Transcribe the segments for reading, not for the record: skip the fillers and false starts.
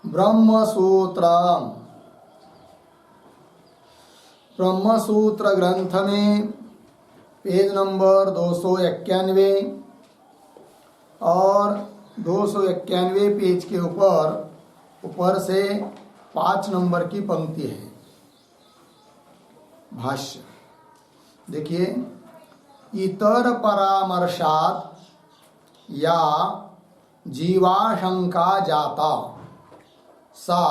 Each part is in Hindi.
ब्रह्मसूत्र ब्रह्मसूत्र ग्रंथ में पेज नंबर 291 और 291 पेज के ऊपर से 5 नंबर की पंक्ति है। भाष्य देखिए, इतर परामर्शात या जीवाशंका जाता सा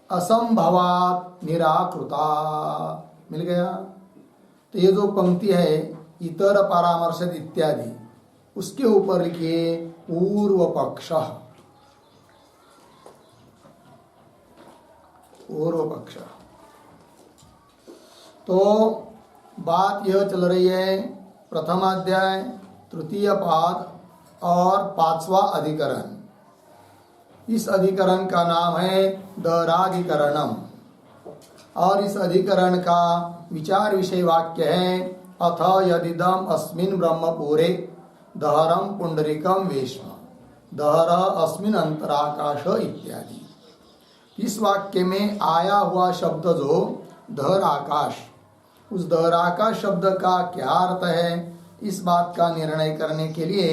असंभवात निराकृता। मिल गया। तो ये जो पंक्ति है इतर परामर्शित इत्यादि, उसके ऊपर लिखिए पूर्व पक्ष। पूर्व पक्ष तो बात यह चल रही है प्रथमाध्याय तृतीय पाद और 5वां अधिकरण। इस अधिकरण का नाम है दराधिकरणम और इस अधिकरण का विचार विषय वाक्य है अथ यदिदम अस्मिन् ब्रह्मपुरे दहरम पुंडरीकम वेश्म दहर अस्मिन् अंतराकाश इत्यादि। इस वाक्य में आया हुआ शब्द जो दहर आकाश, उस दहर आकाश शब्द का क्या अर्थ है, इस बात का निर्णय करने के लिए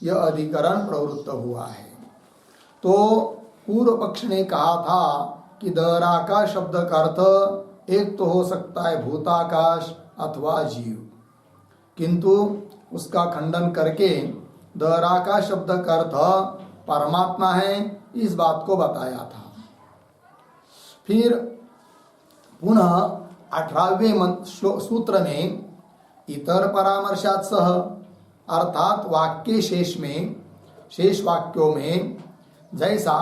यह अधिकरण प्रवृत्त हुआ है। तो पूर्व पक्ष ने कहा था कि दहर आकाश शब्द का अर्थ एक तो हो सकता है भूताकाश अथवा जीव, किंतु उसका खंडन करके दहर आकाश शब्द का अर्थ परमात्मा है, इस बात को बताया था। फिर पुनः 18वें सूत्र में इतर परामर्शात सह अर्थात वाक्य शेष वाक्यों में जैसा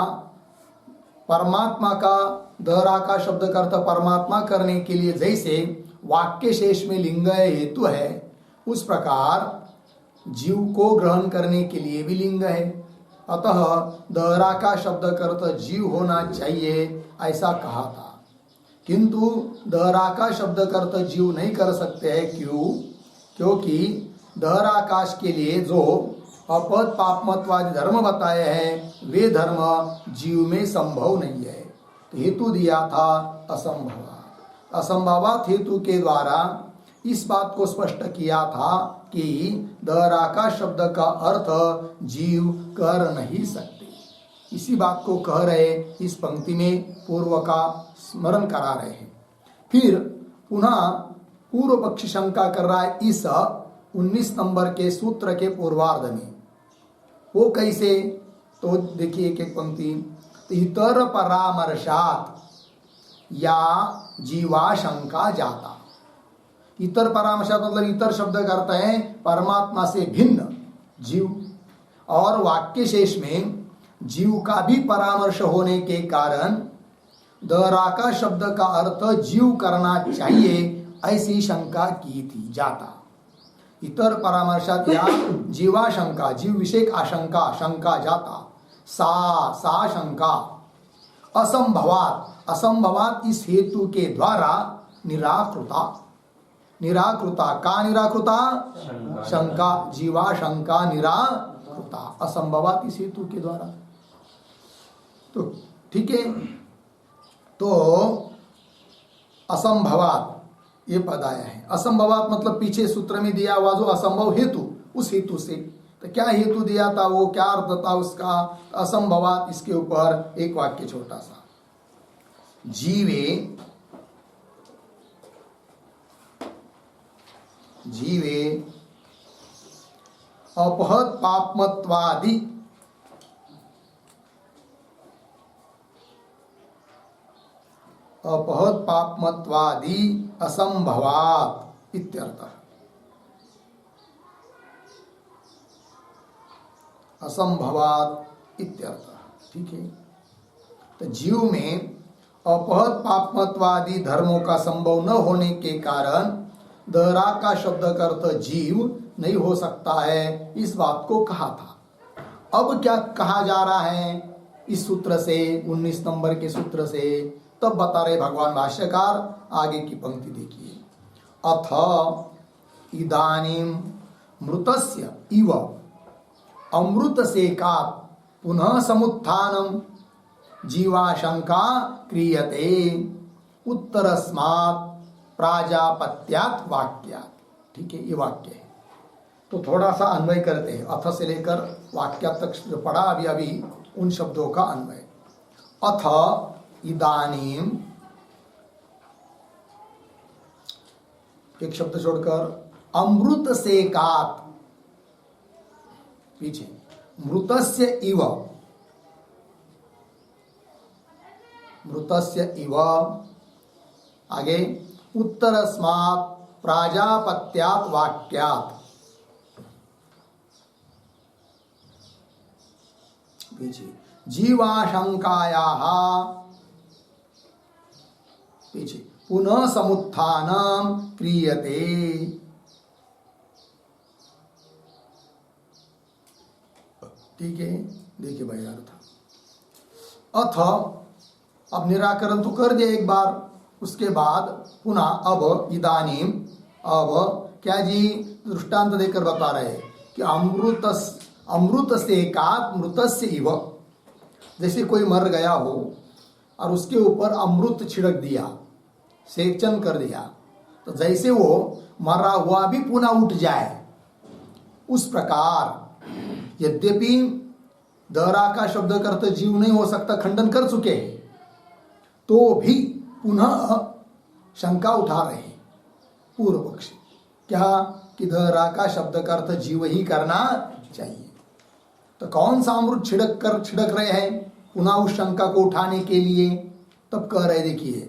परमात्मा का दहर आकाश शब्द का अर्थ परमात्मा करने के लिए जैसे वाक्य शेष में लिंग हेतु है, उस प्रकार जीव को ग्रहण करने के लिए भी लिंग है। अतः दहर आकाश शब्द का अर्थ जीव होना चाहिए ऐसा कहा था, किंतु दहर आकाश शब्द का अर्थ जीव नहीं कर सकते हैं। क्यों? क्योंकि दहर आकाश के लिए जो अपद पापमत्वादि धर्म बताए हैं वे धर्म जीव में संभव नहीं है। तो हेतु दिया था असंभव। असंभवात हेतु के द्वारा इस बात को स्पष्ट किया था कि दहर आकाश शब्द का अर्थ जीव कर नहीं सकते। इसी बात को कह रहे इस पंक्ति में पूर्व का स्मरण करा रहे हैं। फिर पुनः पूर्व पक्षी शंका कर रहा है इस 19 नंबर के सूत्र के पूर्वार्ध में। वो कैसे? तो देखिए एक एक पंक्ति, इतर परामर्शात या जीवाशंका जाता। इतर परामर्शात मतलब इतर शब्द का अर्थ है परमात्मा से भिन्न जीव, और वाक्य शेष में जीव का भी परामर्श होने के कारण दहर आकाश शब्द का अर्थ जीव करना चाहिए ऐसी शंका की थी। जाता इतर परामर्शात या जीवाशंका, जीव विषयक आशंका, शंका जाता सा शंका असंभवात इस हेतु के द्वारा निराकृता का निराकृता शंका जीवाशंका निराकृता असंभवात इस हेतु के द्वारा। तो ठीक है, तो असंभवात ये पद आया है। असंभवात मतलब पीछे सूत्र में दिया हुआ जो असंभव हेतु, उस हेतु से। तो क्या हेतु दिया था, वो क्या अर्थ था उसका? असंभवात इसके ऊपर एक वाक्य छोटा सा, जीवे अपहत पापमत्वादि असंभवात इत्यर्थः। असंभवात इत्यर्थः। ठीक है, तो जीव में अपहत पापमत्वादि धर्मों का संभव न होने के कारण दहर आकाश शब्द का अर्थ जीव नहीं हो सकता है, इस बात को कहा था। अब क्या कहा जा रहा है इस सूत्र से, 19 नंबर के सूत्र से? तब बता रहे भगवान भाष्यकार, आगे की पंक्ति देखिए। अथ इदानीम मृतस्य इव अमृत सेकात् पुनः समुत्थानम जीवाशंका क्रियते उत्तरस्मात् प्राजापत्यात् वाक्यात्। ठीक है, ये वाक्य है। तो थोड़ा सा अन्वय करते हैं, अथ से लेकर वाक्य तक जो पढ़ा अभी अभी उन शब्दों का अन्वय। अथ इदानीम, एक शब्द छोड़कर अमृत से कात, पीछे मृतस्य इव, मृतस्य इव, आगे उत्तरस्मात् प्राजापत्यात् वाक्यात्, पीछे जीवाशंकायाः, पीछे पुनः समुत्थानं क्रियते। ठीक है, देखिए भाई अर्थ। अथ, अब निराकरण तो कर दिया एक बार, उसके बाद पुनः अब इदानीम, अब क्या जी दृष्टांत देकर बता रहे हैं कि अमृत से कात मृतस्य इव, जैसे कोई मर गया हो और उसके ऊपर अमृत छिड़क दिया, सेचन कर दिया, तो जैसे वो मरा हुआ भी पुनः उठ जाए, उस प्रकार यद्यपि दरा का शब्द करते जीव नहीं हो सकता, खंडन कर चुके हैं, तो भी पुनः शंका उठा रहे हैं पूर्व पक्षी, क्या कि दरा का शब्द का अर्थ जीव ही करना चाहिए। तो कौन सा अमृत छिड़क रहे हैं पुनः उस शंका को उठाने के लिए? तब कह रहे देखिए,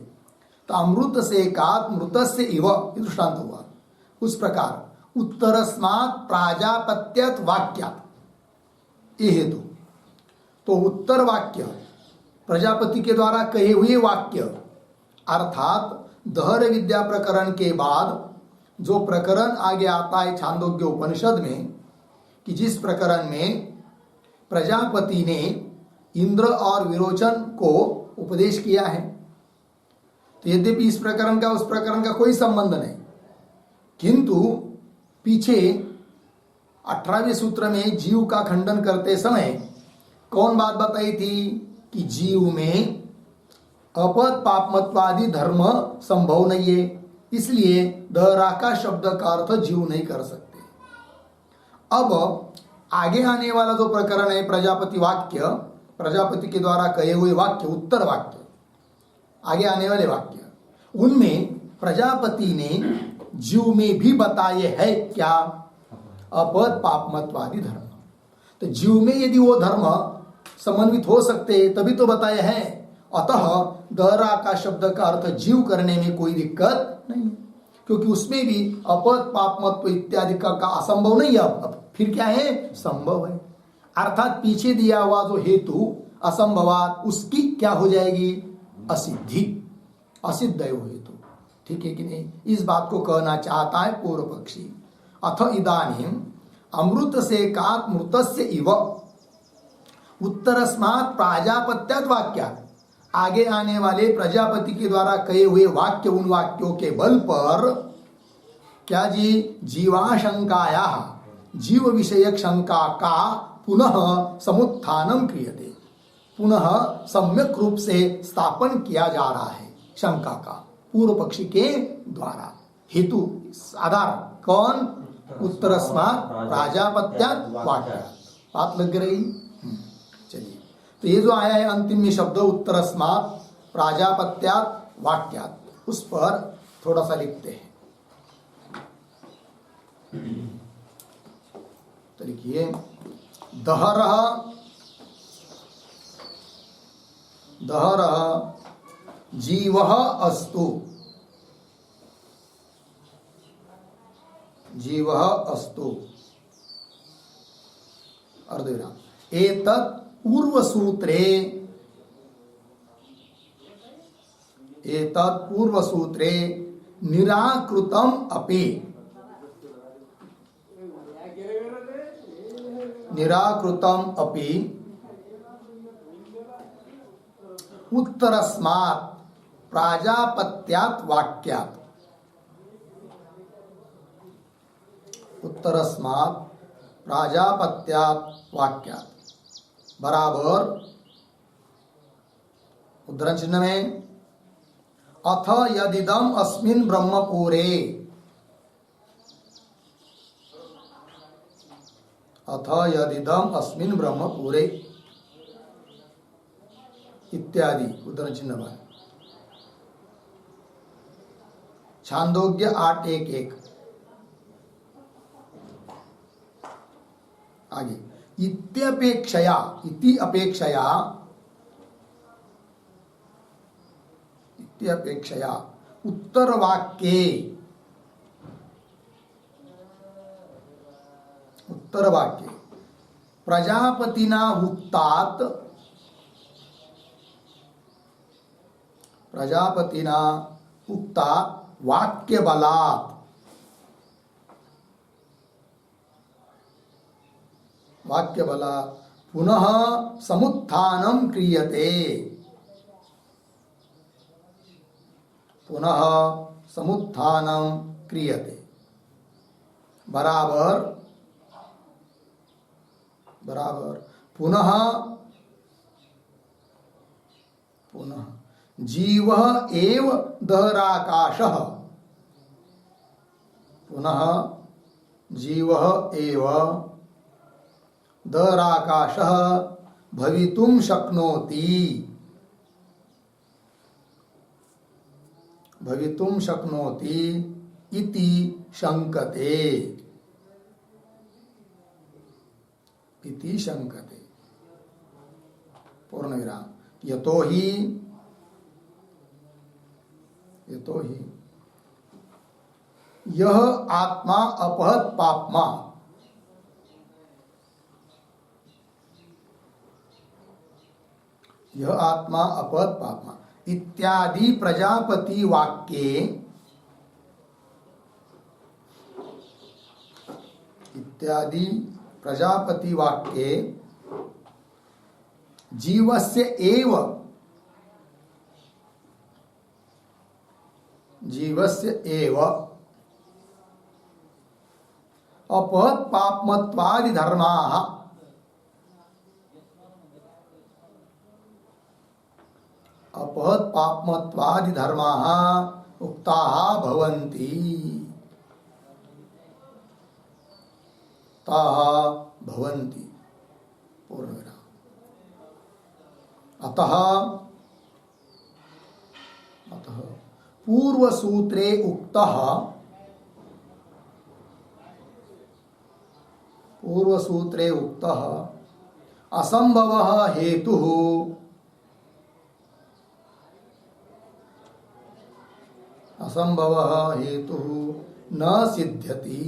तो अमृत से कात मृतस्य इव, दृष्टांत हुआ। उस प्रकार उत्तरस्मात् प्राजापत्यत वाक्यात्, ये हेतु। तो उत्तर वाक्य प्रजापति के द्वारा कहे हुए वाक्य, अर्थात दहर विद्या प्रकरण के बाद जो प्रकरण आगे आता है छांदोग्य उपनिषद में, कि जिस प्रकरण में प्रजापति ने इंद्र और विरोचन को उपदेश किया है, तो यद्यपि इस प्रकरण का उस प्रकरण का कोई संबंध नहीं, किंतु पीछे 18वें सूत्र में जीव का खंडन करते समय कौन बात बताई थी कि जीव में अपद पापमत्वादि धर्म संभव नहीं है, इसलिए दरा का शब्द का अर्थ जीव नहीं कर सकते। अब आगे आने वाला जो प्रकरण है प्रजापति वाक्य, प्रजापति के द्वारा कहे हुए वाक्य, उत्तर वाक्य, आगे आने वाले वाक्य, उनमें प्रजापति ने जीव में भी बताए है क्या? अपद पापमत्वादि धर्म। तो जीव में यदि वो धर्म समन्वित हो सकते तभी तो बताए हैं, अतः दरा का शब्द का अर्थ जीव करने में कोई दिक्कत नहीं, क्योंकि उसमें भी अपद पापमत्व इत्यादि का असंभव नहीं है। अब फिर क्या है? संभव है, अर्थात पीछे दिया हुआ जो हेतु असंभवात, उसकी क्या हो जाएगी? असिद्धि, असिद्ध है वो हेतु। ठीक है कि नहीं? इस बात को कहना चाहता है पूर्व पक्षी। अथ इदानीम अमृत से कात मृतस्य इव उत्तरस्मात् प्राजापत्यात् वाक्यात्, आगे आने वाले प्रजापति के द्वारा कहे हुए वाक्य, उन वाक्यों के बल पर क्या जी? जीवाशंकाया, जीव विषयक शंका का पुनः समुत्थानम क्रियते, पुनः सम्यक रूप से स्थापन किया जा रहा है शंका का पूर्व पक्षी के द्वारा। हेतु आधार कौन? उत्तरस्मात् प्राजापत्यात् वाक्यात्। बात लग रही? चलिए, तो ये जो आया है अंतिम में शब्द उत्तरस्मात् प्राजापत्यात् वाक्यात्, उस पर थोड़ा सा लिखते हैं। तो लिखिए, दहरः जीवः अस्तु, जीवः अस्तु, अर्धविराम। एतत् पूर्वसूत्रे, एतत् पूर्वसूत्रे निराकृतम् अपि, निराकृतम् अपि उत्तरस्मात् प्राजापत्यात् वाक्यात्, उत्तरस्मात् प्राजापत्यात् वाक्यात् बराबर उद्धरण चिन्ह में अथ यदिदम अस्मिन् ब्रह्मपुरे, अथ यदिदम अस्मिन् ब्रह्मपुरे इत्यादि उद्धरण चिन्ह में। छांदोग्य 8:1-1 आगे इत्यपेक्षया, इति अपेक्षया, इत्यपेक्षया उत्तर वाक्ये, उत्तर वाक्ये प्रजापतिना उक्तात्, प्रजापतिना उक्तात् वाक्य बलात्, वाक्य बलात् पुनः समुत्थानं क्रियते, पुनः समुत्थानं क्रियते। बराबर, बराबर पुनः, पुनः जीव एव दहराकाशः, पुनः जीव एव दहराकाशः भवितुं शक्नोति, भवितुं शक्नोति इति शंकते, इति शंकते। पूर्ण विराम। यतो ही, यतो ही यह आत्मा अपहत पाप्मा, यह आत्मा अपहत पाप्मा इत्यादि प्रजापति वाक्ये, इत्यादि प्रजापति वाक्ये जीवस्य एव, जीवस्य एव अपहत पापमत्वादि धर्माः, अपहत पापमत्वादि धर्माः उक्ताः भवन्ति, ताः भवन्ति। पूर्ण विराम। अतः, अतः पूर्व सूत्रे उक्तः, पूर्व सूत्रे उक्तः असंभवः हेतुः असंभवः हेतुः न सिद्ध्यति,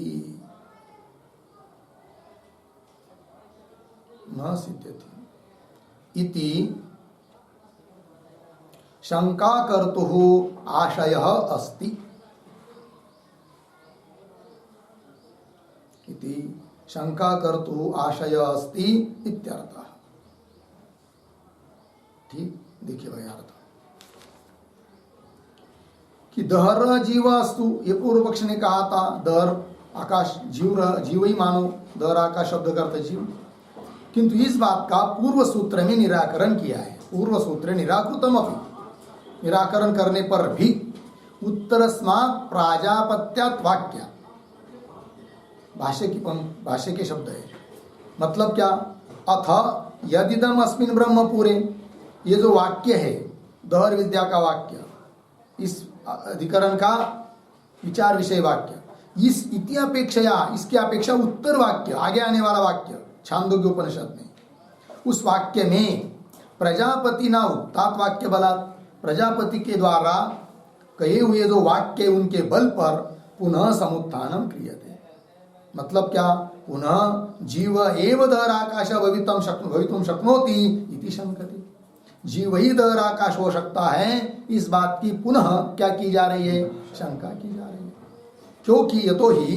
न सिद्ध्यति इति शंका कर्तुः आशयः अस्ति, इति शंका कर्तुः आशयः अस्ति इत्यर्थः। ठीक, देखिए भाई अर्थ कि दहर जीव अस्तु, ये पूर्व पक्ष ने कहा था दहर आकाश जीव, जीव ही मानो, दहर आकाश शब्द का अर्थ जीव, किंतु इस बात का पूर्व सूत्र में निराकरण किया है। पूर्व सूत्र निराकृतम अपि, निराकरण करने पर भी उत्तरस्मात् प्राजापत्यात् वाक्य, भाष्य के शब्द है। मतलब क्या? अथ यदिदम अस्मिन् ब्रह्मपुरे, ये जो वाक्य है दहर विद्या का वाक्य, इस अधिकरण का विचार विषय वाक्य, इस इति अपेक्षया, इसकी अपेक्षा उत्तर वाक्य, आगे आने वाला वाक्य छांदोग्य उपनिषद में, उस वाक्य में प्रजापति ना उक्तात वाक्य बलात्, प्रजापति के द्वारा कहे हुए जो वाक्य उनके बल पर पुनः समुत्थानम क्रियते। मतलब क्या? पुनः जीव एव दहर आकाश भवितुम शक्नोति इति शंकते, जीव ही दहर आकाश हो सकता है, इस बात की पुनः क्या की जा रही है? शंका की जा रही है। क्योंकि यतो ही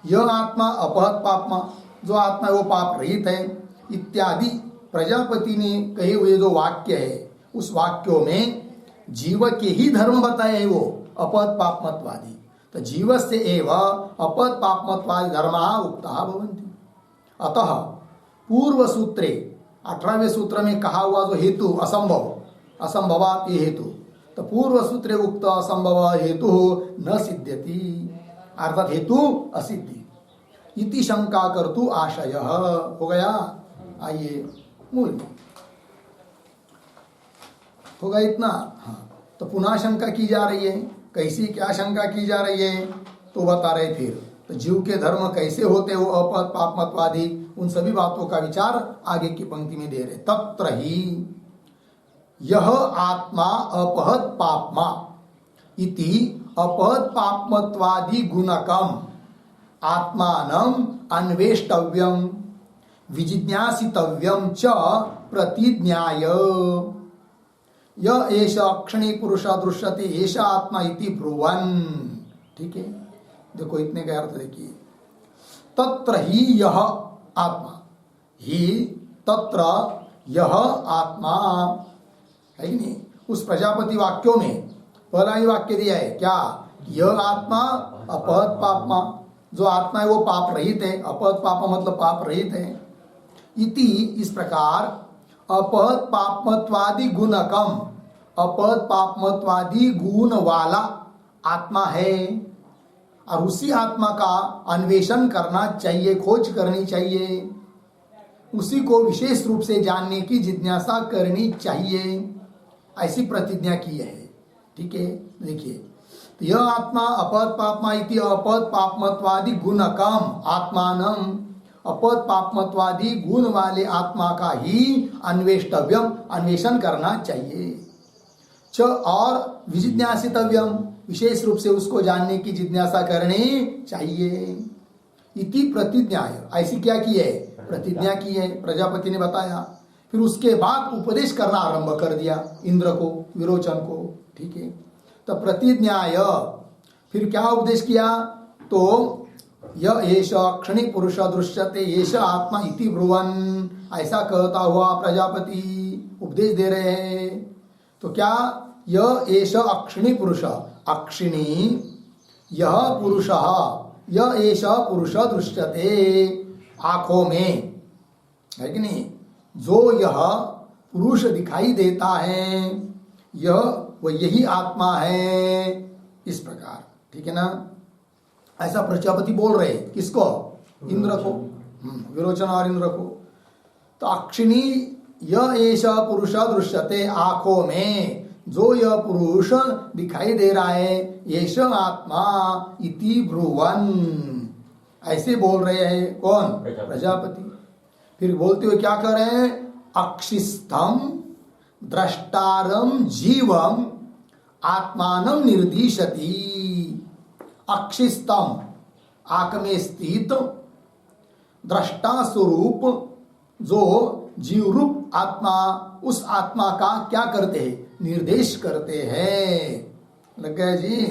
यह आत्मा अपहत पापमा, जो आत्मा है वो पाप रहित है, इत्यादि प्रजापति ने कहे हुए जो वाक्य है, उस वाक्यों में जीव के ही धर्म बताए हैं, वो अपहत पापमत्वादि। तो जीवस्य एव अपहत पापमत्वादि धर्माः उक्ताः भवन्ति। अतः पूर्व सूत्रे 18वें सूत्र में कहा हुआ जो हेतु असंभव, असंभवात ये हेतु, तो पूर्व सूत्रे उक्त असंभव हेतु न सिद्ध्यति, अर्थात हेतु असिद्धि इति शंका कर्तु आशय हो गया। आइए मूल में होगा इतना। हाँ, तो पुनः शंका की जा रही है। कैसी क्या शंका की जा रही है तो बता रहे फिर। तो जीव के धर्म कैसे होते हो अपहत पापमत्वादि, उन सभी बातों का विचार आगे की पंक्ति में दे रहे। तत्र ही यह आत्मा अपहत पापमा इति अपहत पापमत्वादि गुणकम आत्मानं अन्वेष्टव्यम विजिज्ञासितव्यम च प्रतिज्ञाय यह एष अक्षणी पुरुष दृश्यते एष आत्मा इति ब्रुवन्। ठीक है, देखो इतने का अर्थ देखिए। तत्र ही यह आत्मा, ही तत्र यह आत्मा है कि नहीं। उस प्रजापति वाक्यों में पहला ही वाक्य दिया है क्या, यह आत्मा अपहत पापमा, जो आत्मा है वो पाप रहित है। अपहत पाप मतलब पाप रहित है। इति इस प्रकार अपहत पापमत्वादि गुणकम, अपहत पापमत्वादि गुण वाला आत्मा है और उसी आत्मा का अन्वेषण करना चाहिए, खोज करनी चाहिए, उसी को विशेष रूप से जानने की जिज्ञासा करनी चाहिए, ऐसी प्रतिज्ञा की है। ठीक है, देखिए तो यह आत्मा अपहत पापमा इति अपहत पापमत्वादि गुणकम आत्मानम, अपहत पापमत्वादि गुण वाले आत्मा का ही अन्वेष्टव्यम, अन्वेषण करना चाहिए। च और विजिज्ञासितव्यम, विशेष रूप से उसको जानने की जिज्ञासा करनी चाहिए। इति प्रतिज्ञाय, ऐसी क्या की है, प्रतिज्ञा की है, प्रजापति ने बताया। फिर उसके बाद उपदेश करना आरंभ कर दिया इंद्र को, विरोचन को। ठीक है, तो प्रतिज्ञाय फिर क्या उपदेश किया, तो यह एष क्षणिक पुरुष दृश्यते एष आत्मा इति ब्रुवन्, ऐसा कहता हुआ प्रजापति उपदेश दे रहे हैं। तो क्या, यह एष अक्षिणी पुरुष, अक्षिणी यह पुरुष, यह एष पुरुष दृश्यते, आंखों में है कि नहीं, जो यह पुरुष दिखाई देता है यह वह यही आत्मा है, इस प्रकार। ठीक है ना, ऐसा प्रजापति बोल रहे, किसको, इंद्र को, विरोचन और इंद्र को। तो अक्षिणी यह एष पुरुष दृश्यते, आंखों में जो यह पुरुष दिखाई दे रहा है, एष आत्मा इति ब्रुवन्, ऐसे बोल रहे हैं कौन, प्रजापति। फिर बोलते हुए क्या कर रहे हैं, अक्षिस्थम द्रष्टारम जीवम आत्मानं निर्दिशति। अक्षिस्तम, आंख में स्थित, दृष्टा स्वरूप जो जीव रूप आत्मा, उस आत्मा का क्या करते हैं, निर्देश करते हैं। लग गया जी।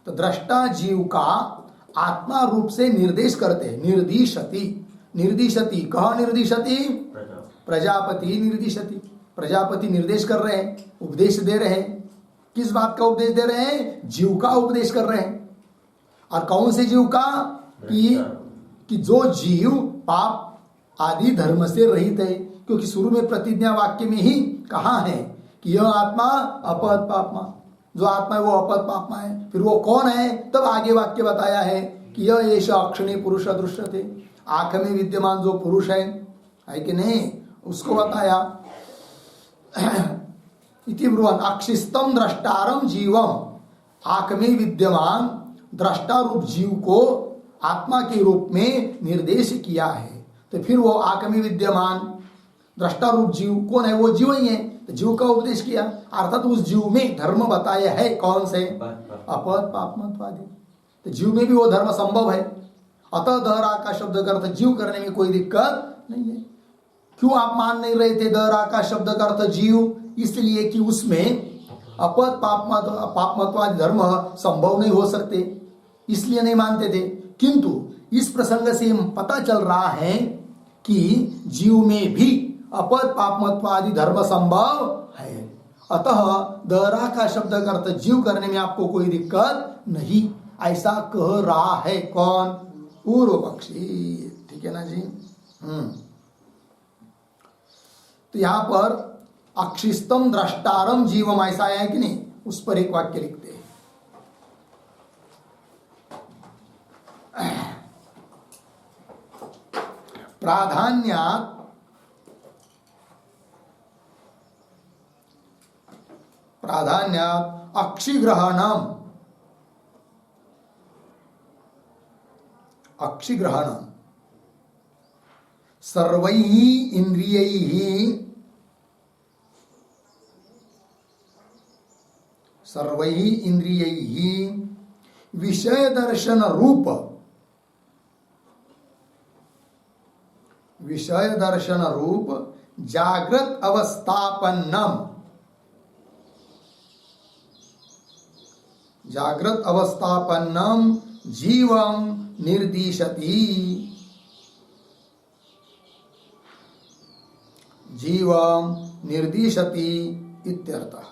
तो दृष्टा जीव का आत्मा रूप से निर्देश करते हैं, निर्दिशति, निर्दिशति, कहाँ निर्दिशति, प्रजापति निर्दिशति, प्रजापति निर्देश कर रहे हैं, उपदेश दे रहे हैं। किस बात का उपदेश दे रहे हैं, जीव का उपदेश कर रहे हैं। और कौन से जीव का, कि जो जीव पाप आदि धर्म से रहित है, क्योंकि शुरू में प्रतिज्ञा वाक्य में ही कहा है कि यह आत्मा अपहत पापमा, जो आत्मा है वो अपहत पापमा है। फिर वो कौन है, तब आगे वाक्य बताया है कि यह एष अक्षिणी पुरुष दृश्यते, आंख में विद्यमान जो पुरुष है कि नहीं, उसको बताया। इति ब्रुवन् अक्षिस्तम द्रष्टारम जीवम, आंख में विद्यमान दृष्टा रूप जीव को आत्मा के रूप में निर्देश किया है। तो फिर वो आंख में विद्यमान दृष्टा रूप जीव कौन है, वो जीव ही है, तो जीव का उपदेश किया, अर्थात उस जीव में धर्म बताया है, कौन से, अपहत पापमत्वादि। तो जीव में भी वो धर्म संभव है। अतः दहरा का शब्द का अर्थ जीव करने में कोई दिक्कत नहीं है। क्यों आप मान नहीं रहे थे दहरा का शब्द का अर्थ जीव, इसलिए कि उसमें अपहत पापमत्वादि धर्म संभव नहीं हो सकते, इसलिए नहीं मानते थे। किंतु इस प्रसंग से पता चल रहा है कि जीव में भी अपहत पापमत्वादि धर्म संभव है। अतः दहरा का शब्द का अर्थ जीव करने में आपको कोई दिक्कत नहीं, ऐसा कह रहा है कौन, पूर्व पक्षी। ठीक है ना जी। तो यहां पर अक्षिस्तम द्रष्टारम जीवम, ऐसा है कि नहीं, उस पर एक वाक्य लिखते हैं। प्राधान्यात अक्षिग्रहणम सर्वैः इंद्रियैः विषय दर्शन रूप जागृत अवस्थापन्नम जीवम निर्दिशति इत्यर्थः।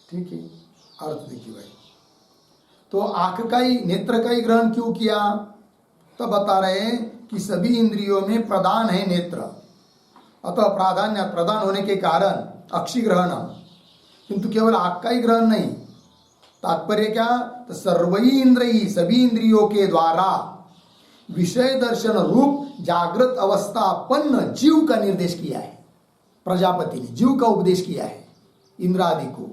ठीक है, अर्थ देखिए भाई। तो आंख का ही, नेत्र का ही ग्रहण क्यों किया? तो बता रहे हैं कि सभी इंद्रियों में प्रधान है नेत्र, अतः प्राधान्य, प्रधान होने के कारण अक्षि ग्रहण, किंतु केवल आंख का ही ग्रहण नहीं। तात्पर्य क्या? तो सर्वई इंद्रिय, सभी इंद्रियों के द्वारा विषय दर्शन रूप जागृत अवस्थापन्न जीव का निर्देश किया है। प्रजापति ने जीव का उपदेश किया है इंद्र आदि को।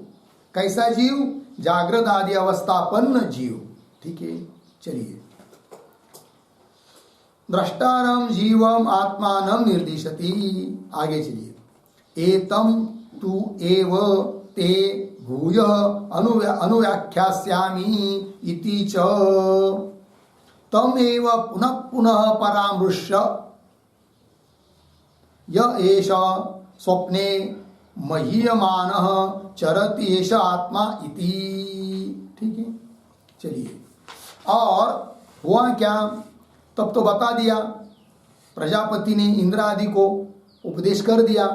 कैसा जीव? जागृत आदि अवस्थापन्न जीव। ठीक है, चलिए। द्रष्टारम जीवम आत्मानं निर्दिशति, आगे चलिए। एतम तु एव ते भूयः अनुव्याख्यास्यामि इति च तम एव पुनः पुनः परामृश्य य एष स्वप्ने मह्यमानः चरति एष आत्मा इति। ठीक है, चलिए। और हुआ क्या? तब तो बता दिया, प्रजापति ने इंद्र आदि को उपदेश कर दिया,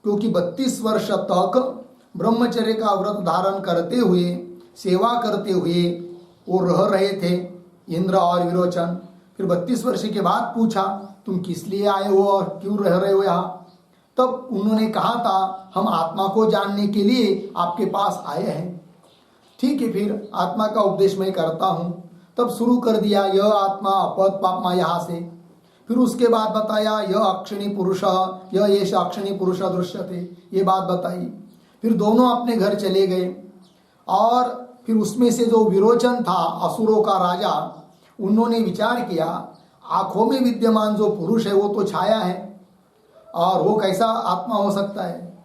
क्योंकि 32 वर्ष तक ब्रह्मचर्य का व्रत धारण करते हुए, सेवा करते हुए वो रह रहे थे इंद्र और विरोचन। फिर 32 वर्ष के बाद पूछा, तुम किस लिए आए हो और क्यों रह रहे हो यहाँ? तब उन्होंने कहा था, हम आत्मा को जानने के लिए आपके पास आए हैं। ठीक है, फिर आत्मा का उपदेश मैं करता हूँ। तब शुरू कर दिया, यह आत्मा अपद पापमा, यहाँ से। फिर उसके बाद बताया, यह अक्षिणी पुरुष, यह येष अक्षिणी पुरुष दृश्यते, ये बात बताई। फिर दोनों अपने घर चले गए। और फिर उसमें से जो विरोचन था, असुरों का राजा, उन्होंने विचार किया, आंखों में विद्यमान जो पुरुष है वो तो छाया है, और वो कैसा आत्मा हो सकता है?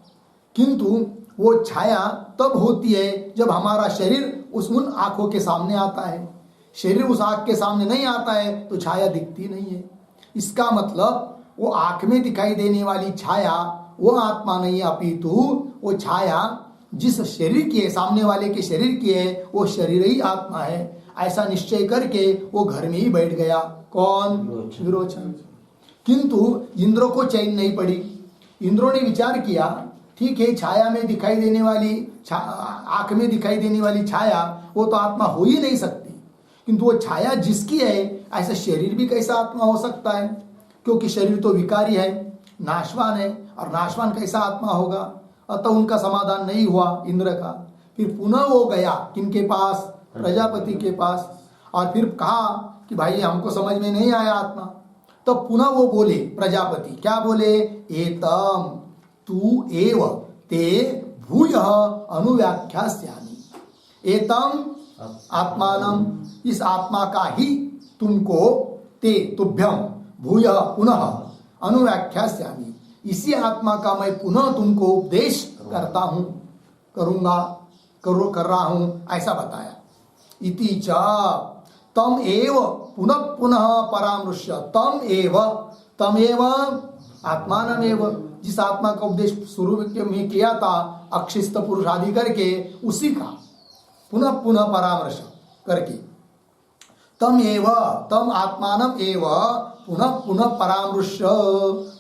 किंतु वो छाया तब होती है जब हमारा शरीर उन आंखों के सामने आता है। शरीर उस आंख के सामने नहीं आता है तो छाया दिखती नहीं है। इसका मतलब वो आंख में दिखाई देने वाली छाया वो आत्मा नहीं है, अपितु वो छाया जिस शरीर की है, सामने वाले के शरीर की है, वो शरीर ही आत्मा है। ऐसा निश्चय करके वो घर में ही बैठ गया। कौन? विरोचन। किंतु इंद्र को चैन नहीं पड़ी। इंद्रों ने विचार किया, ठीक है, छाया में दिखाई देने वाली, आंख में दिखाई देने वाली छाया वो तो आत्मा हो ही नहीं सकती, किंतु वो छाया जिसकी है, ऐसा शरीर भी कैसा आत्मा हो सकता है? क्योंकि शरीर तो विकारी है, नाशवान है, और नाशवान कैसा आत्मा होगा? अतः उनका समाधान नहीं हुआ इंद्र का। फिर पुनः वो गया किनके पास? प्रजापति के पास। और फिर कहा कि भाई हमको समझ में नहीं आया आत्मा। तो पुनः वो बोले, प्रजापति क्या बोले? एतम तु एव ते भूयः अनुव्याख्यास्यामि। एतम आत्मानम, इस आत्मा का ही तुमको, ते तुभ्यम भूयः पुनः अनुव्याख्यास्यामि, इसी आत्मा का मैं पुनः तुमको उपदेश करता हूं, कर रहा हूं, ऐसा बताया। इति च तम एव पुनः पुनः परामृश्य, तम एव आत्मानमेव, जिस आत्मा का उपदेश शुरू में किया था अक्षिस्त पुरुष आदि करके, उसी का पुनः पुनः परामर्श करके, तम आत्मानम एव पुनः पुनः परामृश्य।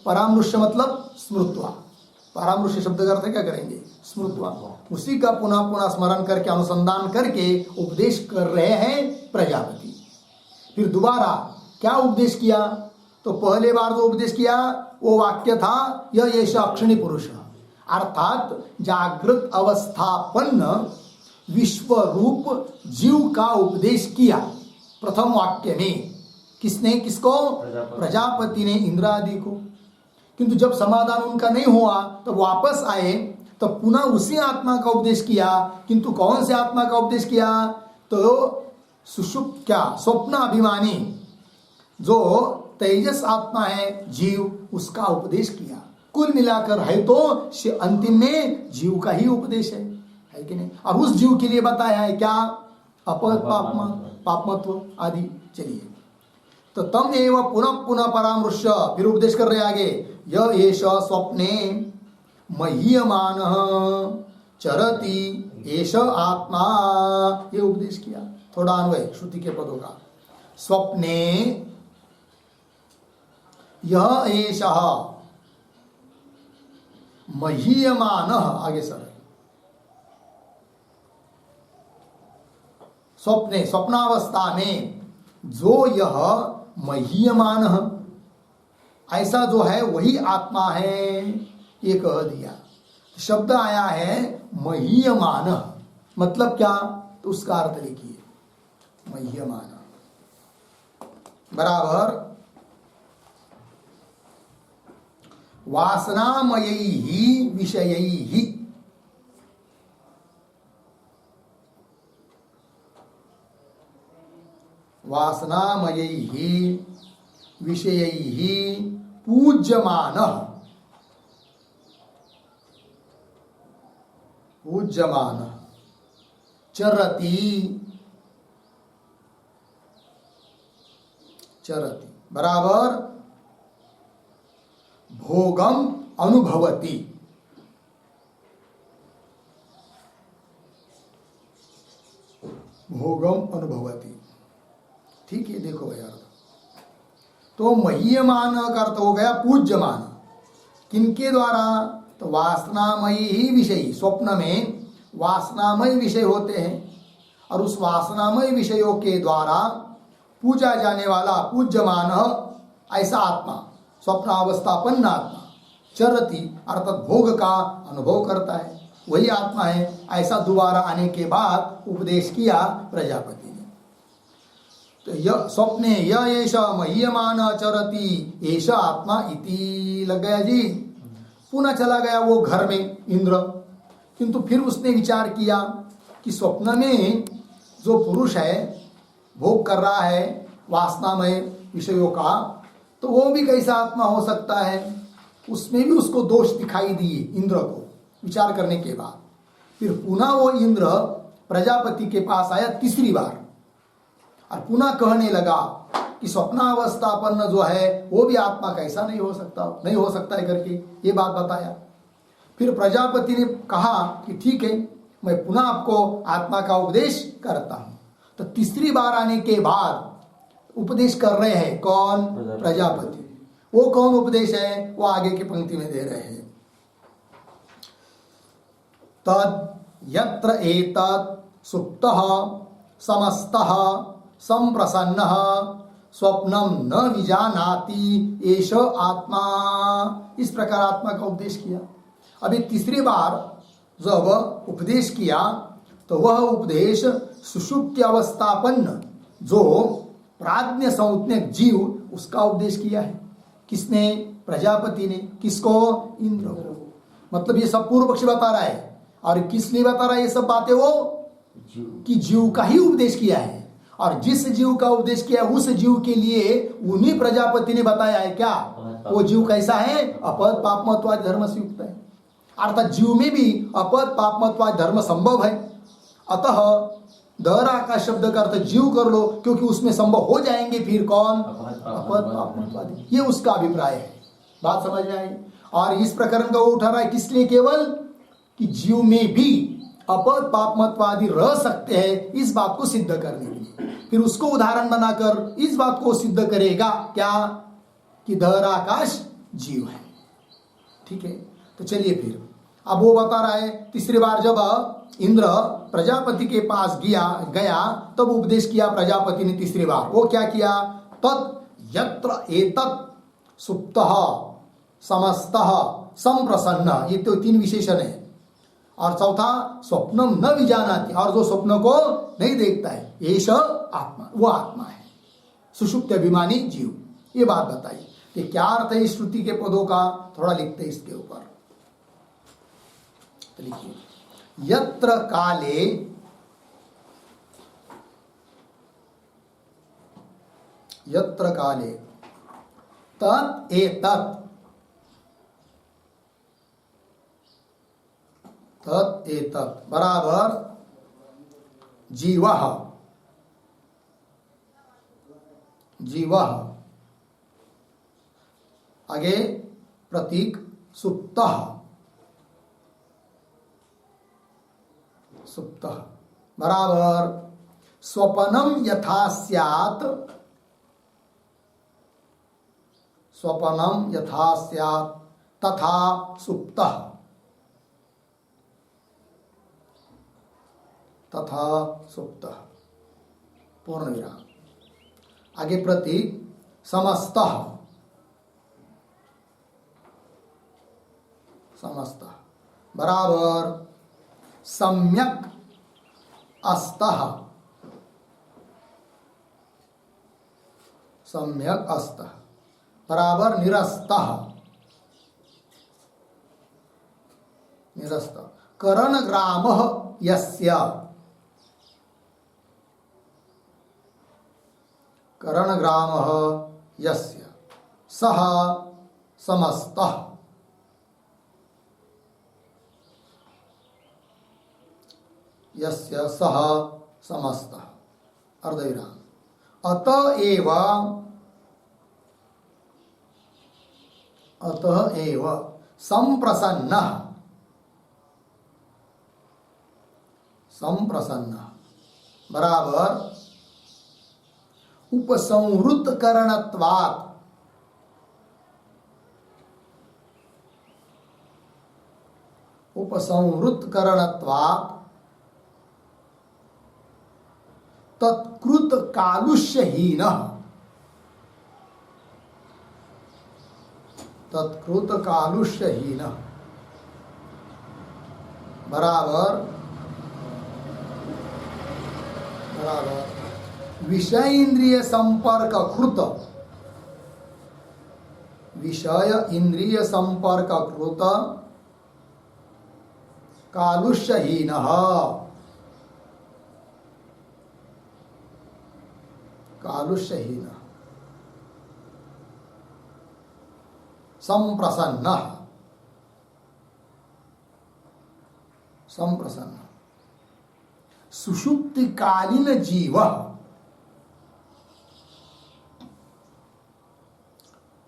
परामृश्य मतलब स्मृत्वा। परामृश्य शब्द का अर्थ क्या करेंगे? स्मृत्वा। उसी का पुनः पुनः स्मरण करके, अनुसंधान करके उपदेश कर रहे हैं प्रजापति। फिर दोबारा क्या उपदेश किया? तो पहले बार जो उपदेश किया वो वाक्य था यह एष अक्षिणी पुरुष, अर्थात जागृत अवस्थापन्न विश्व रूप जीव का उपदेश किया प्रथम वाक्य में। किसने? किसको? प्रजापति ने इंद्र आदि को। किंतु जब समाधान उनका नहीं हुआ तो वापस आए तो पुनः उसी आत्मा का उपदेश किया। किंतु कौन से आत्मा का उपदेश किया? तो सुषुप्त क्या स्वप्न अभिमानी जो तेजस आत्मा है जीव, उसका उपदेश किया। कुल मिलाकर है तो अंतिम में जीव का ही उपदेश है कि नहीं? और उस जीव के लिए बताया है क्या? अपद पापमत्व आदि। चलिए, तो तम एवं पुनः पुनः परामृश्य, फिर उपदेश कर रहे आगे, यह एष स्वप्ने मह्यमान चरति एष आत्मा, ये उपदेश किया। थोड़ा अन्वय श्रुति के पदों का। स्वप्ने यह एष मह्यमान, आगे सर, स्वप्ने स्वप्नावस्था में जो यह मह्यमान ऐसा जो है वही आत्मा है, ये कह दिया। शब्द आया है मह्यमान, मतलब क्या? तो उसका अर्थ लिखिए, मह्यमान बराबर वासनामयैः विषयैः, वासनामयैः विषयैः पूज्यमानः, पूज्यमानः चरति, चरति बराबर भोगम अनुभवति, भोगम अनुभवति। ठीक है, देखो यार, तो मह्यमान का अर्थ हो गया पूज्यमान। किनके द्वारा? तो वासनामयी ही विषय, स्वप्न में वासनामय विषय होते हैं और उस वासनामय विषयों के द्वारा पूजा जाने वाला पूज्यमान ऐसा आत्मा, स्वप्नावस्थापन्न आत्मा, चरति अर्थात भोग का अनुभव करता है, वही आत्मा है। ऐसा दोबारा आने के बाद उपदेश किया प्रजापति ने। तो यह स्वप्ने यह एष मह्यमान चरति एष आत्मा इति लग गया जी। पुनः चला गया वो घर में इंद्र, किंतु फिर उसने विचार किया कि स्वप्न में जो पुरुष है भोग कर रहा है वासनामय विषयों का, तो वो भी कैसा आत्मा हो सकता है? उसमें भी उसको दोष दिखाई दिए इंद्र को विचार करने के बाद। फिर पुनः वो इंद्र प्रजापति के पास आया तीसरी बार और पुनः कहने लगा कि स्वप्नावस्थापन्न जो है वो भी आत्मा कैसा नहीं हो सकता, नहीं हो सकता है करके ये बात बताया। फिर प्रजापति ने कहा कि ठीक है, मैं पुनः आपको आत्मा का उपदेश करता हूं। तो तीसरी बार आने के बाद उपदेश कर रहे हैं कौन? प्रजापति। वो कौन उपदेश है? वो आगे की पंक्ति में दे रहे हैं। तद यत्र एतत् सुप्तः समस्तः संप्रसन्नः स्वप्नम न विजानाति एष आत्मा, इस प्रकार आत्मा का उपदेश किया। अभी तीसरी बार जब उपदेश किया तो वह उपदेश सुषुप्ति अवस्थापन्न जो प्राज्ञ संज्ञक जीव, उसका उपदेश किया है। किसने? प्रजापति ने। किसको? इंद्र को। मतलब ये सब पूर्व पक्षी बता रहा है। और किस लिए बता रहा है ये सब बातें? वो कि जीव का ही उपदेश किया है, और जिस जीव का उपदेश किया उस जीव के लिए उन्हीं प्रजापति ने बताया है क्या? वो जीव कैसा है? अपद पापमत्वादि धर्म से युक्त है। अर्थात जीव में भी अपद पापमत्वादि धर्म संभव है। अतः दहरा का शब्द का अर्थ जीव कर लो, क्योंकि उसमें संभव हो जाएंगे फिर कौन? अपद पापमत्वादि। ये उसका अभिप्राय है। बात समझ में आई? और इस प्रकरण का वो उठा रहा है किस लिए? केवल कि जीव में भी अपद पापमत्वादि रह सकते हैं, इस बात को सिद्ध करने के लिए। फिर उसको उदाहरण बनाकर इस बात को सिद्ध करेगा क्या? कि दहराकाश जीव है। ठीक है, तो चलिए फिर अब वो बता रहा है तीसरी बार जब इंद्र प्रजापति के पास गया तब उपदेश किया प्रजापति ने तीसरी बार। वो क्या किया? तत् यत्र एतत् सुप्तः, समस्तः, संप्रसन्न, ये तो तीन विशेषण है। और चौथा स्वप्नम न विजानाति, और जो स्वप्न को नहीं देखता है, एष आत्मा, वो आत्मा है, सुषुप्त अभिमानी जीव। ये बात बताई कि क्या अर्थ है इस श्रुति के पदों का, थोड़ा लिखते हैं इसके ऊपर। तो लिखिए, यत्र काले यत्र काले तत् एतत्, तत् एतत् बराबर जीवः, जीवः, आगे प्रतीक सुप्तः, सुप्तः बराबर स्वपनम यथा स्यात्, स्वपनम यथा स्यात् तथा सुप्तः, तथा सुप्तः, पूर्ण विराम। आगे प्रतीक समस्तः, समस्तः बराबर सम्यक अस्तः, सम्यक अस्तः बराबर निरस्तः, निरस्त। करणग्रामः यस्य, करणग्रामः यस्य सः समस्तः, यस्य सः समस्तः, अर्धविराम। अतएव, अतएव संप्रसन्नः, संप्रसन्नः बराबर उपसंहृतकरणत्वात्, उपसंहृतकरणत्वात् तत्कृत कालुष्यहीनः, तत्कृत कालुष्यहीनः बराबर, बराबर विषय इंद्रिय संपर्क कृत, विषय इंद्रिय संपर्क कृत कालुष्यहीनः, कालुष्यहीनः संप्रसन्नः, संप्रसन्न। सुषुप्तिकालीन जीवः,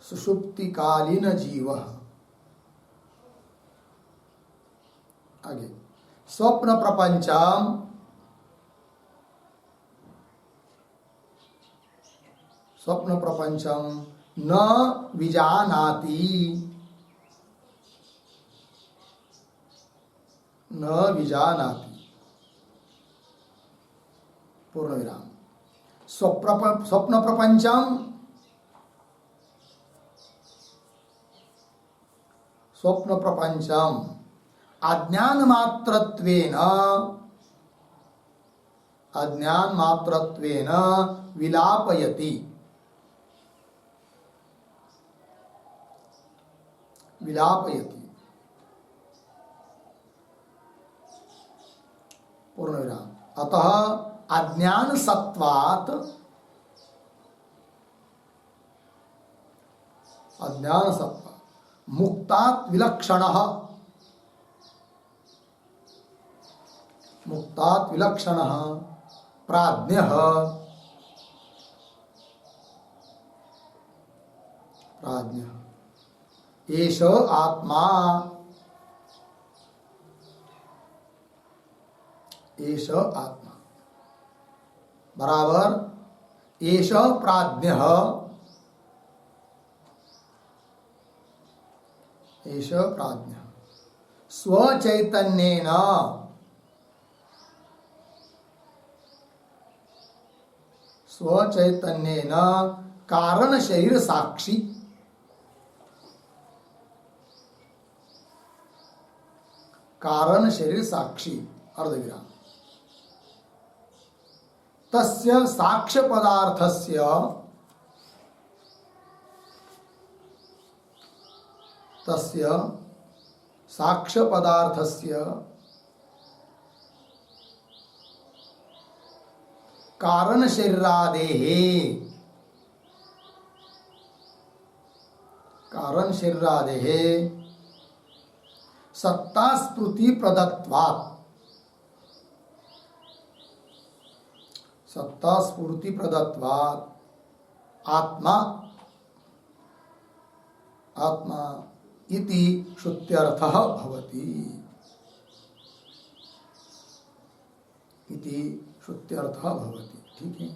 सुषुप्तिकालीन जीवः। आगे स्वप्न प्रपंचम, स्वप्न प्रपंचम न विजानाति, न विजानाति, पूर्ण विराम। स्वप्न प्रपंचम, स्वप्न प्रपंचम अज्ञान मात्रत्वेन, अज्ञान मात्रत्वेन विलापयति, विलापयति, पूर्ण विराम। अतः अज्ञान सत्वात्, अज्ञान सत्वात् मुक्तात् विलक्षणः, मुक्तात् विलक्षणः प्राज्ञः, प्राज्ञः एष आत्मा, एष आत्मा बराबर एष प्राज्ञः, एष प्राज्ञः स्वचैतन्येन, स्वचैतन्येन कारण शरीर साक्षी, कारण शरीर साक्षी अर्धविराम। तस्य साक्ष्य पदार्थस्य साक्ष्य पदार्थस्य कारण शरीरादेः सत्ता स्फूर्ति प्रदत्वात् आत्मा इति श्रुत्यर्थः भवति। ठीक है,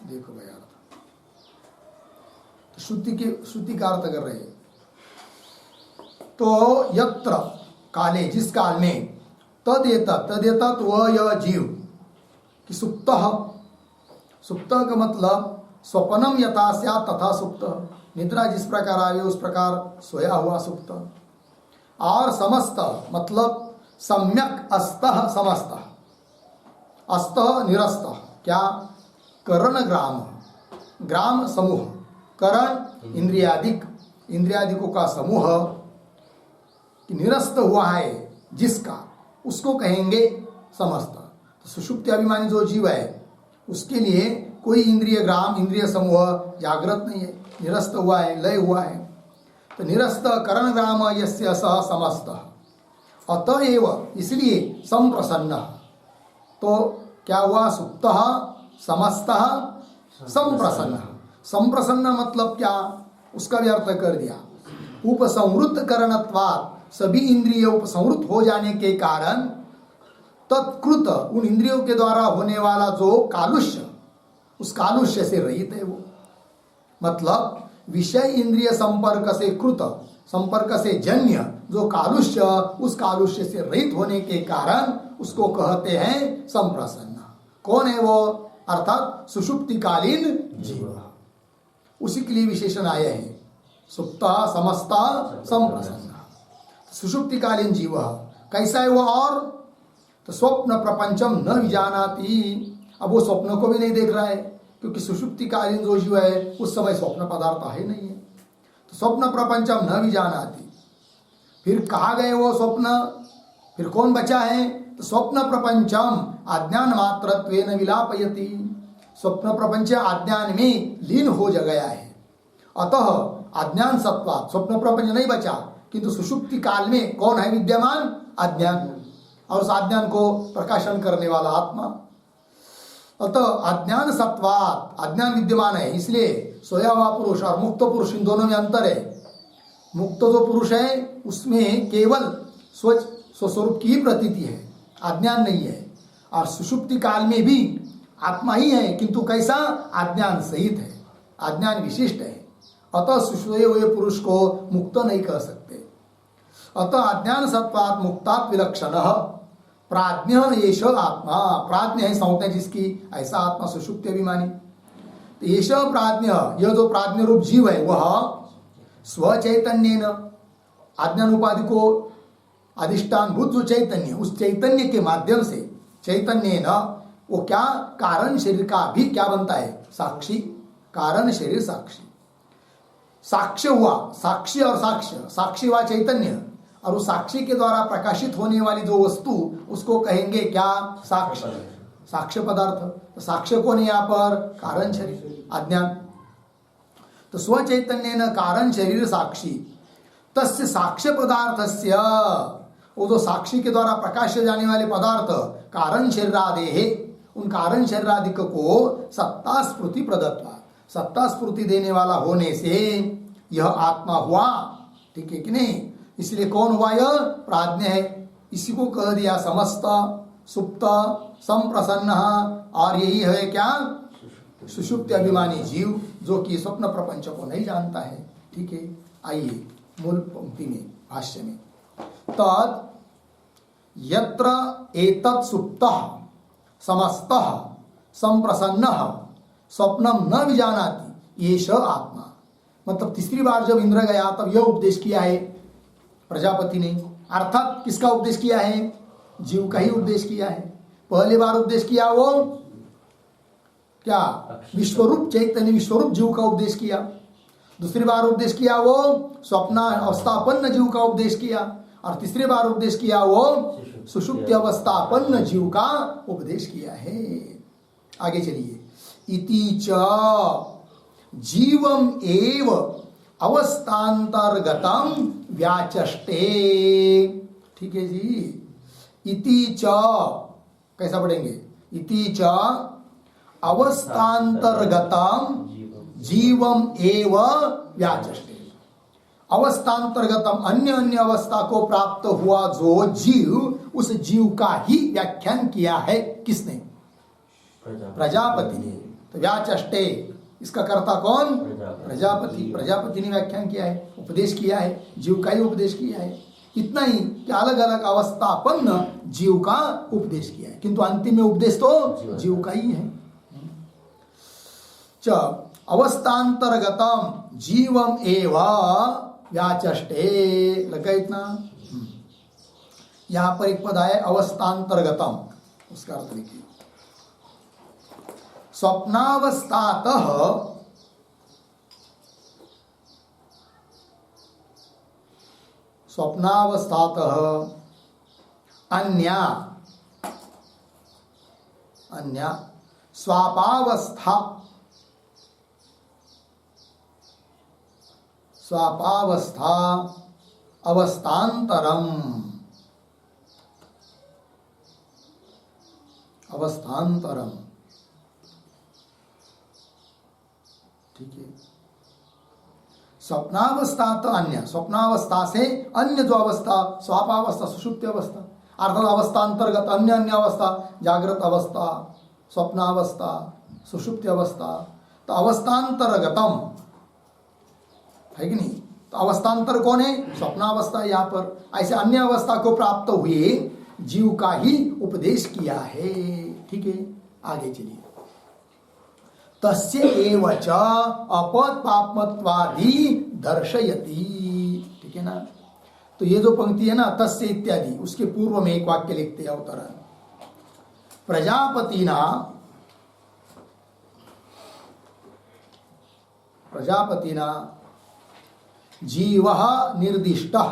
देखो भाई अर्थ तो श्रुति का अर्थ कर रहे हैं। तो यत्र काले, जिस काल में, तदेतत् वह यह जीव कि सुप्त का मतलब स्वप्नम यथा स्यात् तथा सुप्त, निद्रा जिस प्रकार आवे उस प्रकार सोया हुआ सुप्त। और समस्त मतलब सम्यक अस्तः समस्तः, अस्तः निरस्तः, क्या? करण ग्राम समूह, करण इंद्रियादिकों का समूह कि निरस्त हुआ है जिसका, उसको कहेंगे समस्त। तो सुषुप्ति अभिमानी जो जीव है उसके लिए कोई इंद्रिय ग्राम, इंद्रिय समूह जागृत नहीं है, निरस्त हुआ है, लय हुआ है। तो निरस्त करण ग्राम यस्य सह समस्त, अतएव इसलिए संप्रसन्न। तो क्या हुआ? सुप्त समस्त संप्रसन्न। संप्रसन्न मतलब क्या? उसका भी अर्थ कर दिया। उपसंवृत्त करणत्वात्, सभी इंद्रिय उपसंवृत्त हो जाने के कारण, तत्कृत उन इंद्रियों के द्वारा होने वाला जो कालुष्य, उस कालुष्य से रहित है वो। मतलब विषय इंद्रिय संपर्क से कृत, संपर्क से जन्य जो कालुष्य, उस कालुष्य से रहित होने के कारण उसको कहते हैं संप्रसन्न। कौन है वो? अर्थात सुषुप्तिकालीन जीव। उसी के लिए विशेषण आए हैं, सुप्ता समस्ता संप्रसन्न। सुषुप्तिकालीन जीव कैसा है वो? और तो स्वप्न प्रपंचम न विजानाति, अब वो स्वप्न को भी नहीं देख रहा है, क्योंकि सुषुप्तिकालीन जो जीव है उस समय स्वप्न पदार्थ है नहीं है। तो स्वप्न प्रपंचम न विजानाति, फिर कहाँ गए वो स्वप्न? फिर कौन बचा है? तो स्वप्न प्रपंचम अज्ञान मात्रत्वेन विलापयति, स्वप्न प्रपंच अज्ञान में लीन हो गया है। अतः अज्ञान सत्वात्, स्वप्न प्रपंच नहीं बचा, किंतु सुषुप्ति काल में कौन है विद्यमान? अज्ञान, और उस अज्ञान को प्रकाशन करने वाला आत्मा। अतः अज्ञान सत्वात्, अज्ञान विद्यमान है, इसलिए सोया हुआ पुरुष और मुक्त पुरुष, इन दोनों में अंतर है। मुक्त जो पुरुष है उसमें केवल स्वस्वरूप की प्रतीति है, अज्ञान नहीं है। और सुषुप्ति काल में भी आत्मा ही है, किंतु कैसा? अज्ञान सहित है, अज्ञान विशिष्ट है। अतः सोए हुए पुरुष को मुक्त नहीं कर सकते। अतः अज्ञान सत्वात् मुक्तात् विलक्षणः प्राज्ञ एष आत्मा, प्राज्ञ है संज्ञा जिसकी, ऐसा आत्मा सुषुप्ति अभिमानी। तो एष प्राज्ञ, यह जो प्राज्ञ रूप जीव है वह स्वचैतन्येन, अज्ञान उपाधि को अधिष्ठान भूत जो चैतन्य, उस चैतन्य के माध्यम से, चैतन्येन वो क्या? कारण शरीर का भी क्या बनता है? साक्षी, कारण शरीर साक्षी। साक्ष्य हुआ, साक्षी और साक्ष्य, साक्षी हुआ चैतन्य, और उस साक्षी के द्वारा प्रकाशित होने वाली जो वस्तु, उसको कहेंगे क्या? साक्ष्य, साक्ष्य पदार्थ। तो साक्ष्य कौन है यहाँ पर? कारण शरीर, अज्ञान। तो स्वचैतन्येन कारण शरीर साक्षी, तस्य साक्ष्य पदार्थस्य, वो जो साक्षी के द्वारा प्रकाश जाने वाले पदार्थ, कारण शरीरादेः, उन कारण शरीरादिक को सत्ता स्फूर्ति प्रदत्वा, सत्ता स्फूर्ति देने वाला होने से यह आत्मा हुआ। ठीक है कि नहीं? इसलिए कौन हुआ? यह प्राज्ञ है। इसी को कह दिया समस्त, सुप्त, संप्रसन्न, और यही है क्या? सुषुप्ति अभिमानी जीव, जो कि स्वप्न प्रपंच को नहीं जानता है। ठीक है, आइए मूल पंक्ति में, भाष्य में, तद यत्र एतत् सुप्तः समस्तः संप्रसन्नः स्वप्नम न विजानाति एष आत्मा। मतलब तीसरी बार जब इंद्र गया तब यह उपदेश किया है प्रजापति ने, अर्थात किसका उपदेश किया है? जीव का ही उपदेश किया है। पहली बार उपदेश किया वो क्या? विश्वरूप चैतन्य विश्वरूप जीव का उपदेश किया। दूसरी बार उपदेश किया वो स्वप्न अवस्थापन्न जीव का उपदेश किया, और तीसरी बार उपदेश किया वो सुषुप्ति अवस्थापन्न जीव का उपदेश किया है। आगे चलिए, इति च जीवम एव अवस्थांतर्गतम व्याचष्टे। ठीक है जी, इति च कैसा पढ़ेंगे? इति च अवस्थांतर्गतम जीवम एव व्याचष्टे। अवस्थांतर्गतम अन्य अन्य अवस्था को प्राप्त हुआ जो जीव, उस जीव का ही व्याख्यान किया है। किसने? प्रजापति ने। तो व्याचष्टे इसका कर्ता कौन? प्रजापति। प्रजापति ने व्याख्यान किया है, उपदेश किया है, जीव का ही उपदेश किया है। इतना ही कि अलग अलग अवस्थापन्न जीव का उपदेश किया है, किंतु अंतिम में उपदेश तो जीव का ही है। अवस्थांतर्गतम जीवम एव व्याचष्टे, लगा इतना? यहां पर एक पद आया अवस्थांतर्गतम, उसका अर्थ लिखिए। स्वप्नावस्थातः अन्या स्वापावस्था अवस्थांतरम ठीक है। स्वप्नावस्था तो अन्य, स्वप्नावस्था से अन्य जो अवस्था, स्वापावस्था सुषुप्ति अवस्था, अर्थात अवस्था अंतर्गत अन्य अन्य अवस्था, जागृत अवस्था, स्वप्नावस्था, सुषुप्ति अवस्था। तो अवस्थांतर्गतम है कि नहीं? तो अवस्थांतर कौन है? स्वप्नावस्था। यहाँ पर ऐसे अन्य अवस्था को प्राप्त हुए जीव का ही उपदेश किया है। ठीक है, आगे चलिए। तस्य एव च अपपापमत्वादि दर्शयति। ठीक है ना? तो ये जो पंक्ति है ना, तस्य इत्यादि, उसके पूर्व में एक वाक्य लिखते हैं अवतरण। प्रजापतिना जीवः निर्दिष्टः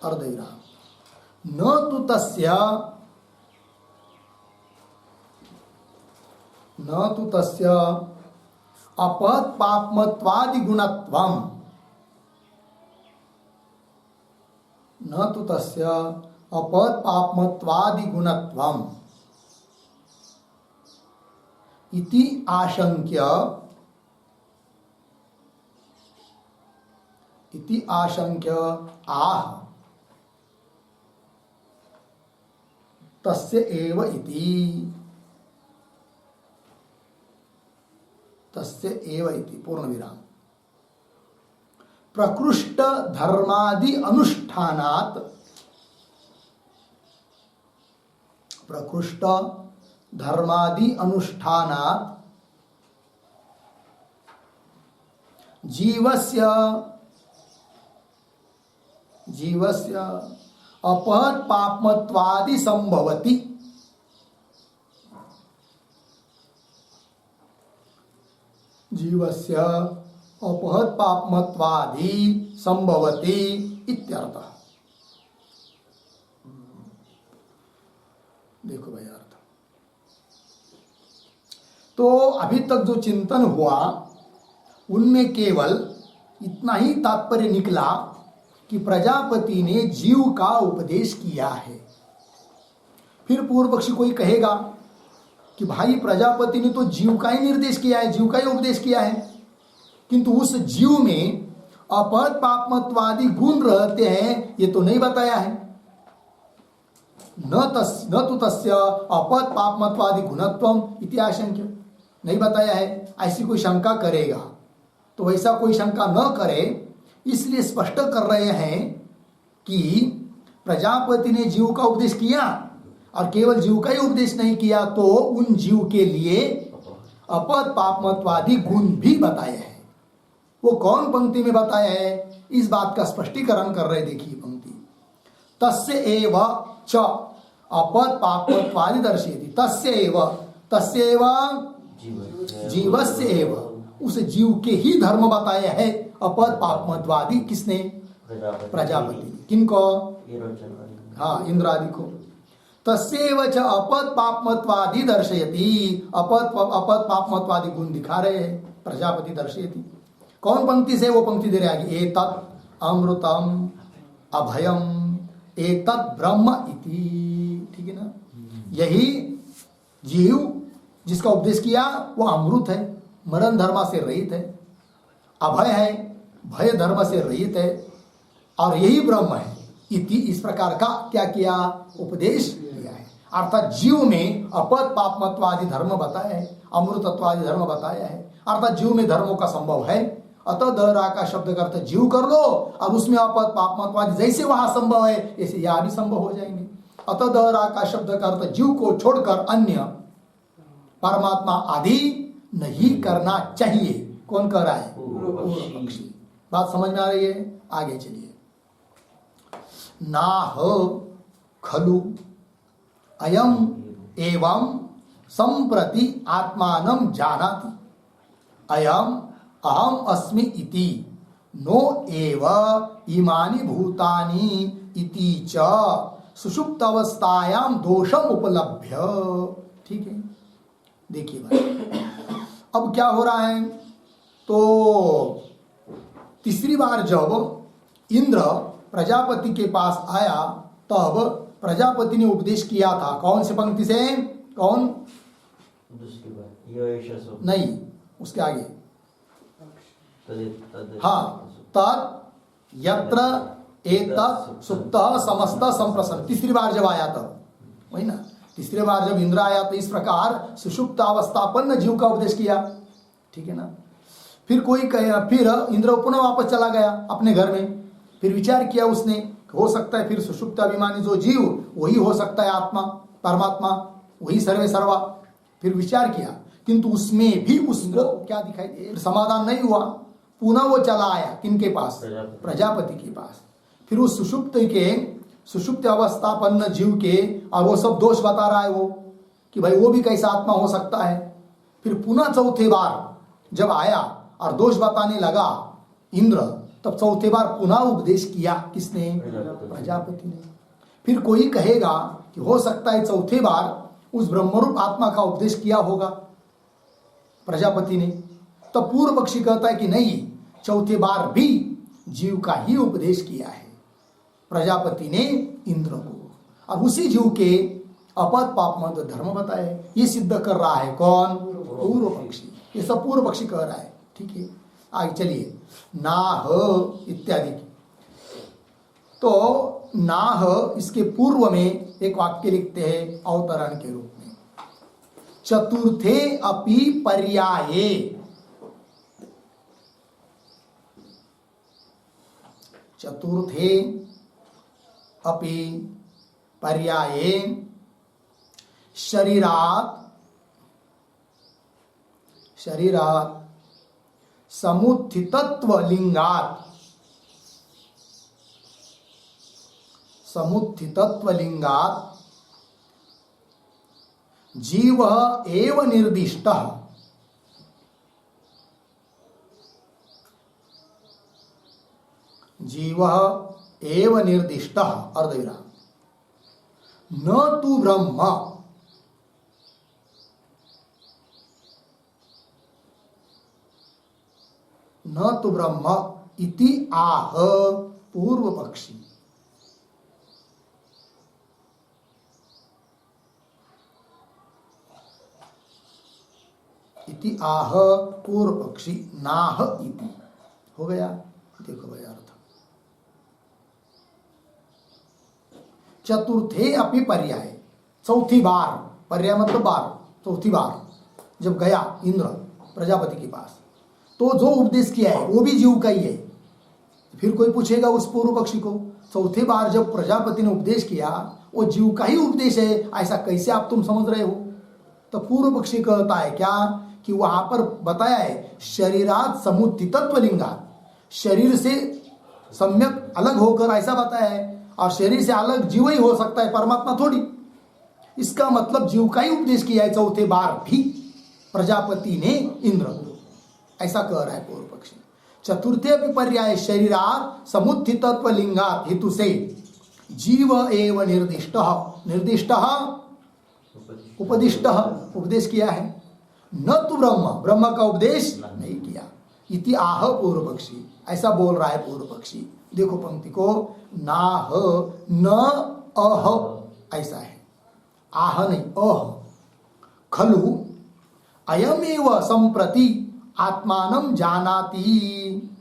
अर्धविराम न तु तस्य अपपापमत्वादि गुणत्वम्, न तु तस्य अपपापमत्वादि गुणत्वम् इति आशंक्य आह तस्य एव इति पूर्ण विराम। प्रकृष्ट धर्मादि अनुष्ठानात् जीवस्य अपहत पापमत्वादि संभवति। जीवस्य अपहत पापमत्वादि संभवति इत्यर्थः। देखो भाई अर्थ। तो अभी तक जो चिंतन हुआ उनमें केवल इतना ही तात्पर्य निकला कि प्रजापति ने जीव का उपदेश किया है। फिर पूर्व पक्षी कोई कहेगा कि भाई प्रजापति ने तो जीव का ही निर्देश किया है, जीव का ही उपदेश किया है, किंतु उस जीव में अपहत पापमत्वादि गुण रहते हैं, ये तो नहीं बताया है। न तो तस्य अपहत पापमत्वादि गुणत्वम इति आशंक्य, नहीं बताया है। ऐसी कोई शंका करेगा तो वैसा कोई शंका न करे, इसलिए स्पष्ट कर रहे हैं कि प्रजापति ने जीव का उपदेश किया और केवल जीव का ही उपदेश नहीं किया तो उन जीव के लिए अपद पापमत्वादि गुण भी बताए हैं। वो कौन पंक्ति में बताया है, इस बात का स्पष्टीकरण कर रहे। देखिए पंक्ति, तस्य एव च अपद पापमत्वादि दर्शयति। तस्य एव जीवस्य एव, उस जीव के ही धर्म बताया है अपद पापमत्वादि। किसने? प्रजापति ने। किनको? हाँ, इंद्र आदि को। तस्यैव च अपद पापमत्वादि दर्शयति, अपद पापमत्वादि गुण दिखा रहे हैं, प्रजापति दर्शयति। कौन पंक्ति से? वो पंक्ति दे रहे आगे, एतत् अमृतम अभयम एतत् ब्रह्म इति। ठीक है ना? यही जीव जिसका उपदेश किया वो अमृत है, मरण धर्म से रहित है, अभय है, भय धर्म से रहित है, और यही ब्रह्म है। इति, इस प्रकार का क्या किया? उपदेश किया है। अर्थात जीव में अपद पापमत्वादि धर्म बताया है, अमृतत्वादि धर्म बताया है। अर्थात जीव में धर्मों का संभव है। अतः दहरा का शब्द का अर्थ जीव कर लो, और उसमें अपद पापमत्वादि जैसे वहां संभव है ऐसे यहां भी संभव हो जाएंगे। अतः दहरा का शब्द का अर्थ जीव को छोड़कर अन्य परमात्मा आदि नहीं करना चाहिए। कौन कह रहा है? पूर्व पक्षी। बात समझ में आ रही है? आगे चलिए। नाह खलु अयम एवं संप्रति आत्मानं जानाति, अयम अहम अस्मि इति नो एव इमानि भूतानि इति च सुषुप्त अवस्थायाम दोषम उपलभ्य। ठीक है, देखिए भाई, अब क्या हो रहा है? तो तीसरी बार जब इंद्र प्रजापति के पास आया तब प्रजापति ने उपदेश किया था। कौन से पंक्ति से? कौन? नहीं, उसके आगे। हाँ, तत् यत्र एतत् सुप्तः समस्तः संप्रसन्न। तीसरी बार जब आया तब, वही ना, तीसरी बार जब इंद्र आया तो इस प्रकार सुषुप्त अवस्थापन्न जीव का उपदेश किया। ठीक है ना? फिर कोई कहे, फिर इंद्र पुनः वापस चला गया अपने घर में। फिर विचार किया उसने, हो सकता है फिर सुषुप्त अभिमानी जो जीव वही हो सकता है आत्मा, परमात्मा, वही सर्वे सर्वा। फिर विचार किया, किंतु उसमें भी उसको क्या दिखाई दे, समाधान नहीं हुआ। पुनः वो चला आया किनके पास? प्रजापति के पास। फिर उस सुषुप्त अवस्थापन्न जीव के, और वो सब दोष बता रहा है वो, कि भाई वो भी कैसा आत्मा हो सकता है। फिर पुनः चौथे बार जब आया और दोष बताने लगा इंद्र, तब चौथे बार पुनः उपदेश किया। किसने? प्रजापति ने। फिर कोई कहेगा कि हो सकता है चौथे बार उस ब्रह्मरूप आत्मा का उपदेश किया होगा प्रजापति ने। तब पूर्व पक्षी कहता है कि नहीं, चौथे बार भी जीव का ही उपदेश किया है प्रजापति ने इंद्र को, और उसी जीव के अपद पापमत धर्म बताए। ये सिद्ध कर रहा है कौन? पूर्व पक्षी। ये सब पूर्व पक्षी कह रहा है। ठीक है, आगे चलिए। नाह इत्यादि। तो नाह, इसके पूर्व में एक वाक्य लिखते हैं अवतरण के रूप में, चतुर्थे अपि पर्याये। चतुर्थे अपि पर्याये शरीरात् समुत्थितत्व लिंगात् जीव एव निर्दिष्टः अर्धविराम न तु ब्रह्म इति आह पूर्व पक्षी। इति आह पूर्व पक्षी नाह इति हो गया। देखो भाई अर्थ, चतुर्थे अपि पर्याय, चौथी बार, पर्याय मतलब बार, चौथी बार जब गया इंद्र प्रजापति के पास, तो जो उपदेश किया है वो भी जीव का ही है। फिर कोई पूछेगा उस पूर्व पक्षी को, चौथे बार जब प्रजापति ने उपदेश किया वो जीव का ही उपदेश है, ऐसा कैसे आप तुम समझ रहे हो? तो पूर्व पक्षी कहता है क्या कि वहां पर बताया है शरीरात समुत्थितत्व लिंगात, शरीर से सम्यक अलग होकर ऐसा बताया है, और शरीर से अलग जीव ही हो सकता है, परमात्मा थोड़ी। इसका मतलब जीव का ही उपदेश किया है चौथे बार भी प्रजापति ने इंद्र को, ऐसा कह रहा है पूर्व पक्षी। चतुर्थे पर्याय शरीरात समुत्थितत्व लिंगात हेतु से जीव एव निर्दिष्ट, निर्दिष्ट उपदिष्ट, उपदेश किया है, न तो ब्रह्म, ब्रह्म का उपदेश नहीं किया। इति आह पूर्व पक्षी, ऐसा बोल रहा है पूर्व पक्षी। देखो पंक्ति को, नाह न अह ऐसा है, आह नहीं अह। खलु अयमेव संप्रति आत्मानं जानाति,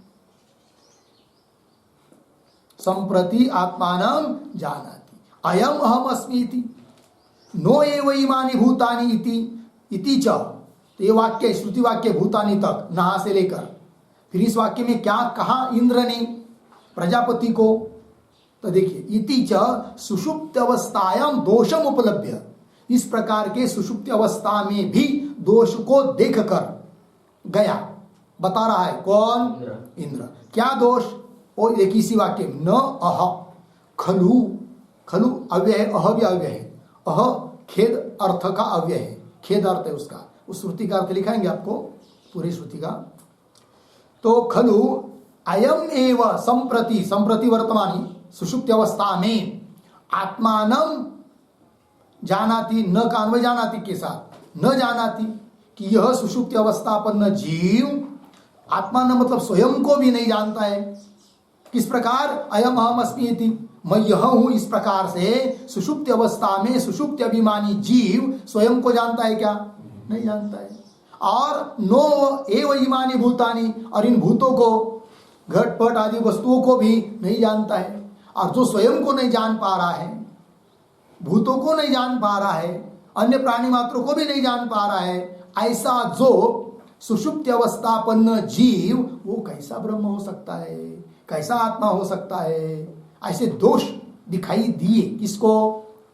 संप्रति आत्मानं जानाति, अयम अहम अस्मि इति, नो एव इमानि भूतानि इति च। तो ये वाक्य श्रुति वाक्य भूतानि तक, नहा से लेकर, फिर इस वाक्य में क्या कहा इंद्र ने प्रजापति को? तो देखिए, इति च सुषुप्त अवस्थायां दोषम उपलभ्य, इस प्रकार के सुषुप्त अवस्था में भी दोष को देखकर गया, बता रहा है कौन? इंद्र। क्या दोष? वो एक इसी वाक्य में, न अह खलु, खलु अव्यय है, अह भी अव्यय है, अह खेद अर्थ का अव्यय है, खेद अर्थ है उसका, उस श्रुति का अर्थ लिखाएंगे आपको, पूरी श्रुति का। तो खलु अयम एव संप्रति, संप्रति वर्तमानी सुषुप्त अवस्था में, आत्मानं जानाति, न का अन्वय जानाति के साथ, न जानाति कि यह सुषुप्त अवस्थापन्न जीव आत्मा न मतलब स्वयं को भी नहीं जानता है। किस प्रकार? अयम अहम अस्मि इति, मैं यह हूं, इस प्रकार से सुषुप्त अवस्था में सुषुप्त अभिमानी जीव स्वयं को जानता है क्या? नहीं जानता है। और नो एव इमानि भूतानि, और इन भूतों को, घटपट आदि वस्तुओं को भी नहीं जानता है। और जो स्वयं को नहीं जान पा रहा है, भूतों को नहीं जान पा रहा है, अन्य प्राणी मात्रों को भी नहीं जान पा रहा है, ऐसा जो सुषुप्त अवस्थापन्न जीव, वो कैसा ब्रह्म हो सकता है, कैसा आत्मा हो सकता है? ऐसे दोष दिखाई दिए किसको?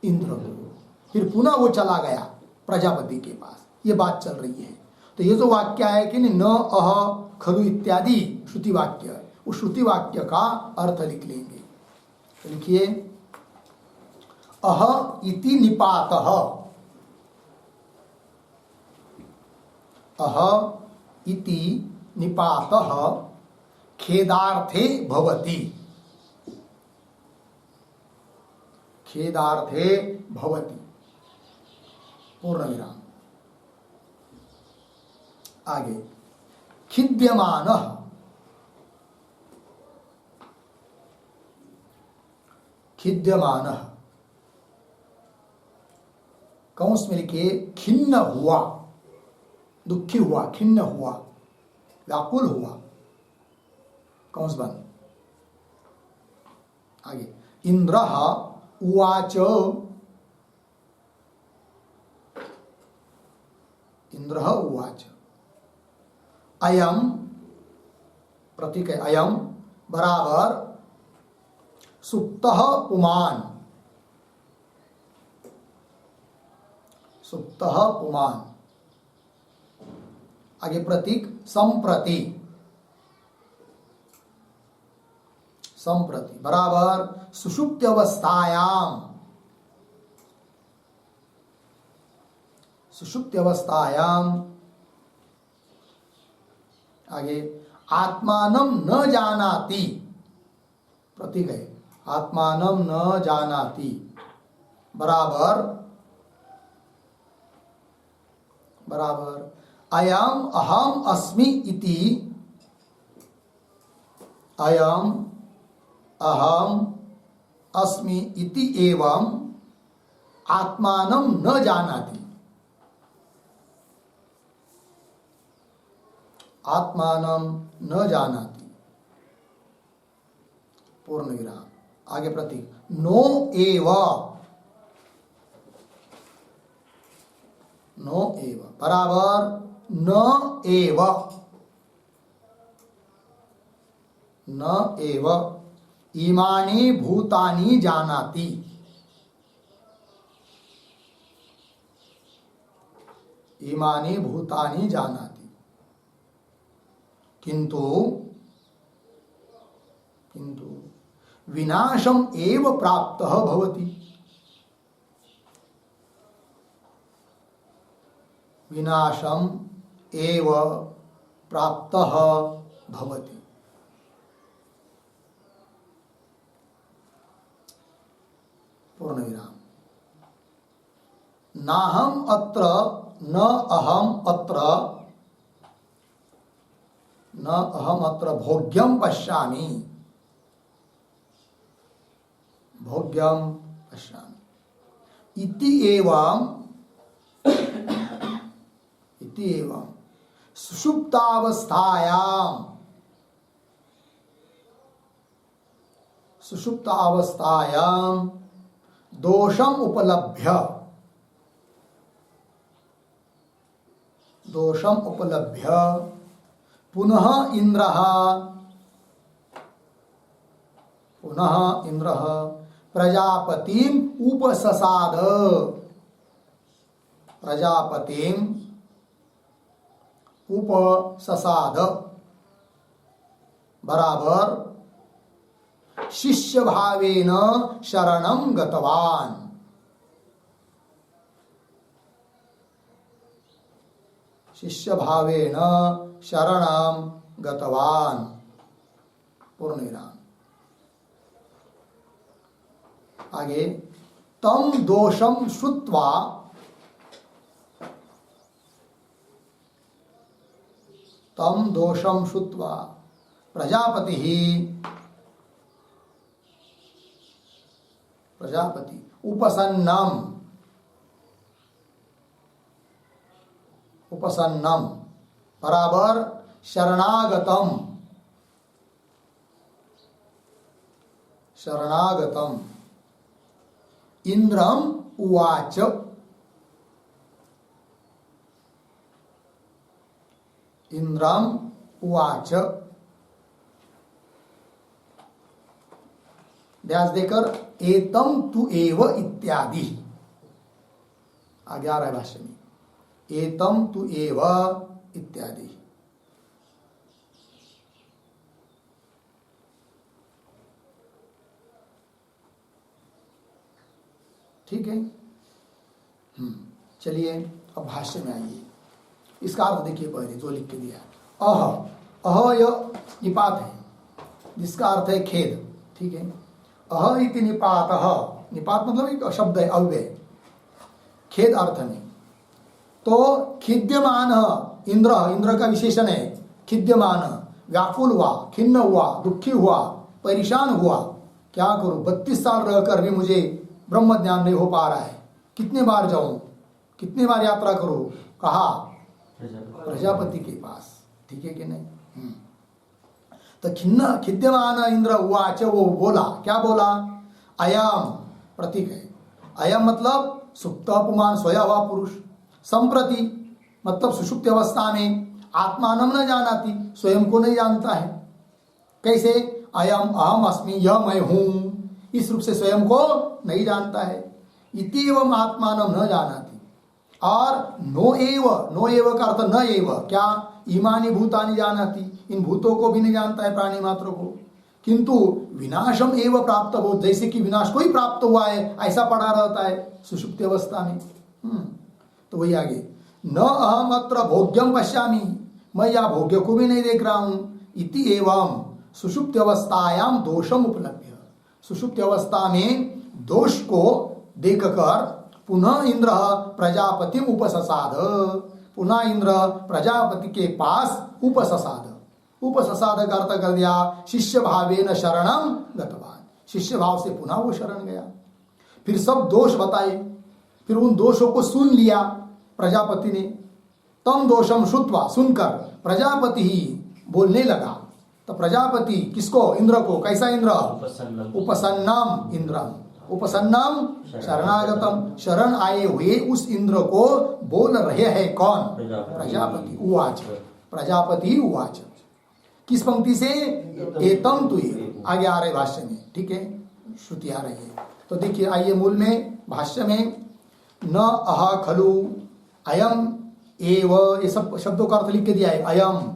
इंद्र को। फिर पुनः वो चला गया प्रजापति के पास, ये बात चल रही है। तो ये जो वाक्य है कि न अह खलु इत्यादि श्रुति वाक्य, उस श्रुति वाक्य का अर्थ लिख लेंगे। तो लिखिए, अह इति निपातः, अह इति निपातः खेदार्थे भवति, खेदार्थे भवति, पूर्ण विराम। आगे, खिद्यमानः, खिद्यमानः कंस में लिखिए, खिन्न हुआ, दुखी हुआ, खिन्न हुआ, व्याकुल हुआ, कंस बंद। आगे, इंद्रः उवाच, इंद्रः उवाच, अयम प्रतीक है, अयम बराबर सुप्तः पुमान, सुप्तः पुमान। आगे प्रतीक संप्रति, संप्रति बराबर सुषुप्त अवस्थायाम, सुषुप्त अवस्थायाम। आगे, आत्मानं न जानाति, प्रतीक है, आत्मानं न जानाति बराबर, बराबर अयम अहम अस्मि इति, अयम अहम अस्मि इति एवं आत्मानं न जानाति, आत्मानं न जानाति, पूर्ण विराम। आगे प्रतीक, नो एव, नो एव बराबर न एव, न एव इमानि भूतानि जानाति। इमानि भूतानि जानाति। किंतु विनाशम एव प्राप्तः भवति। विनाशम एव प्राप्तः भवति। पूर्ण विराम। नाहम अत्र न अहम अत्र भोग्यम पश्यामि। भोग्यम पश्यामि इति एवं सुषुप्तावस्थायां दोषम उपलभ्य पुनः इंद्रः प्रजापतिम उपससाद बराबर शिष्य भावेन शरणं गतवान। शिष्य भावेन शरणं गतवान। पूर्ण विराम। आगे तम दोषम श्रुत्वा प्रजापति उपसन्नम बराबर शरणागतम इंद्रम उवाच। ध्यान देकर एतम तु एव इत्यादि आगे आ रहा है भाष्य में। एतम तु एव इत्यादि। ठीक है। चलिए अब भाष्य में आइए। इसका अर्थ देखिए पहले जो लिख के दिया। अह यह निपात है जिसका अर्थ है खेद। ठीक है। अह इति निपात। निपात मतलब एक शब्द है अव्यय, खेद अर्थ में। तो खिद्यमान इंद्र का विशेषण है खिद्यमान। व्याकुल हुआ, खिन्न हुआ, दुखी हुआ, परेशान हुआ। क्या करूं, 32 साल रहकर भी मुझे ब्रह्म ज्ञान नहीं हो पा रहा है। कितने बार जाऊं, कितने बार यात्रा करूं? कहा प्रजापति के पास। ठीक है कि नहीं। तो खिद्यमान इंद्र उवाच, वो बोला। क्या बोला? अयम प्रतीक है। अयम मतलब सुप्त अपमान सोया हुआ पुरुष। संप्रति मतलब सुषुप्त अवस्था में आत्मानं न जानाति, स्वयं को नहीं जानता है। कैसे? अयम अहम अस्मि, यह मैं हूं, इस रूप से स्वयं को नहीं जानता है। इति एवं आत्मानं न जानाति। और नो एव का अर्थ न एव। क्या? इमानि भूतानि जानाति, इन भूतों को भी नहीं जानता है, प्राणी मात्र को। किंतु विनाशम एव प्राप्त हो, जैसे कि विनाश को ही प्राप्त हुआ है ऐसा पड़ा रहता है सुषुप्ति अवस्था में। तो वही आगे, न अहम अत्र भोग्यम पश्यामि, मैं या भोग्य को भी नहीं देख रहा हूं। इति एवं सुषुप्ति अवस्थायाम दोषम उपलभ्य, सुषुप्ति अवस्था में दोष को देखकर पुनः इंद्र प्रजापति उपससाद, पुनः इंद्र प्रजापति के पास उपससाद। उपससाद का अर्थ कर दिया शिष्य भावेन शरणम गतवान, शिष्य भाव से पुनः वो शरण गया। फिर सब दोष बताए, फिर उन दोषों को सुन लिया प्रजापति ने। तम दोषम श्रुत्वा, सुनकर प्रजापति ही बोलने लगा। तो प्रजापति किसको? इंद्र को। कैसा इंद्र? उपसन्नम इंद्रम, उपसन्नम शरणागतम, शरण आए हुए उस इंद्र को बोल रहे हैं कौन? प्रजापति। उवाच, प्रजापति उवाच। किस पंक्ति से? एतम तु एव, आगे आ रहे भाष्य में, ठीक है, श्रुति आ रही है। तो देखिए, आइए मूल में, भाष्य में, न अह खलु अयम एव, ये सब शब्दों का अर्थ लिख के दिया है। अयम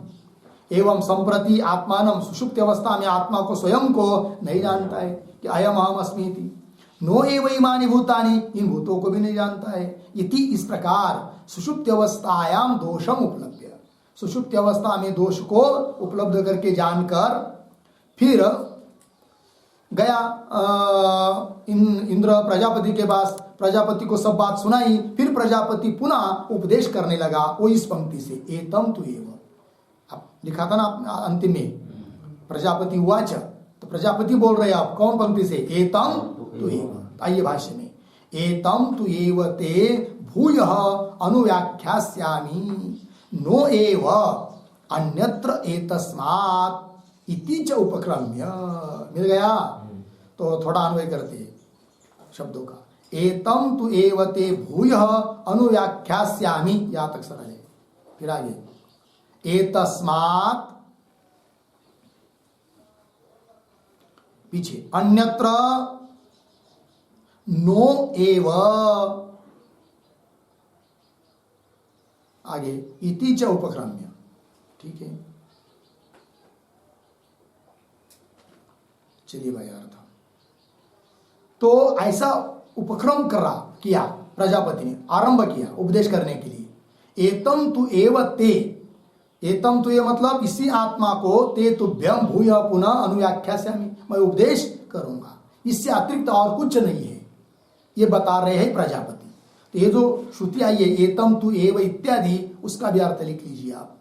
एवं संप्रति आत्मानम, सुषुप्त अवस्था में आत्मा को, स्वयं को नहीं जानता है कि अयम अहम अस्मि इति। नो एव इमानि भूतानि, इन भूतों को भी नहीं जानता है। इति, इस प्रकार सुषुप्त अवस्थायाम दोषम उपलब्ध, सुषुप्त अवस्था में दोष को उपलब्ध करके जानकर फिर गया इंद्र प्रजापति के पास, प्रजापति को सब बात सुनाई। फिर प्रजापति पुनः उपदेश करने लगा, वो इस पंक्ति से, एतम तु एव। अब लिखा था ना अंतिम में, प्रजापति उवाच, तो प्रजापति बोल रहे आप कौन पंक्ति से? एतम तु एव। आइए भाष्य में, एतम तु एव ते भूयः अनुव्याख्यास्यामि, नो एव अन्यत्र एतस्मात् इति च उपक्रम्य। मिल गया? तो थोड़ा अन्वय करते हैं शब्दों का। एतम तु एव ते भूयः अनुव्याख्यास्यामि, यहां तक सरल है। फिर आगे, एतस्मात्, पीछे अन्यत्र, नो एव, आगे इति च उपक्रम्य, ठीक है। चलिए भाई, अर्थ तो ऐसा उपक्रम किया प्रजापति ने, आरंभ किया उपदेश करने के लिए। एतम तु एव ते, एतम तु ये मतलब इसी आत्मा को, ते तुभ्यम भूय पुनः अनुव्याख्यास्यामि, मैं उपदेश करूंगा, इससे अतिरिक्त और कुछ नहीं है, ये बता रहे हैं प्रजापति। तो ये जो श्रुति आई है एतम तु एव इत्यादि, उसका भी अर्थ लिख लीजिए आप।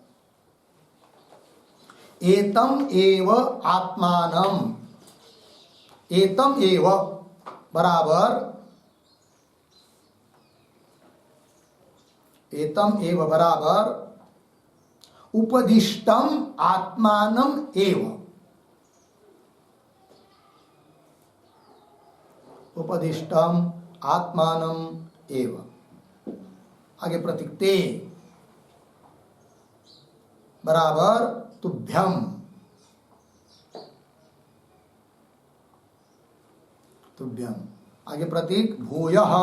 एतम एव आत्मानम, एतम एव बराबर, एतम एव बराबर उपदिष्टम आत्मानम एव, उपदिष्टम आत्मानम एव। आगे प्रतीक ते बराबर तुभ्यम, तुभ्यम। आगे प्रतीक भूयः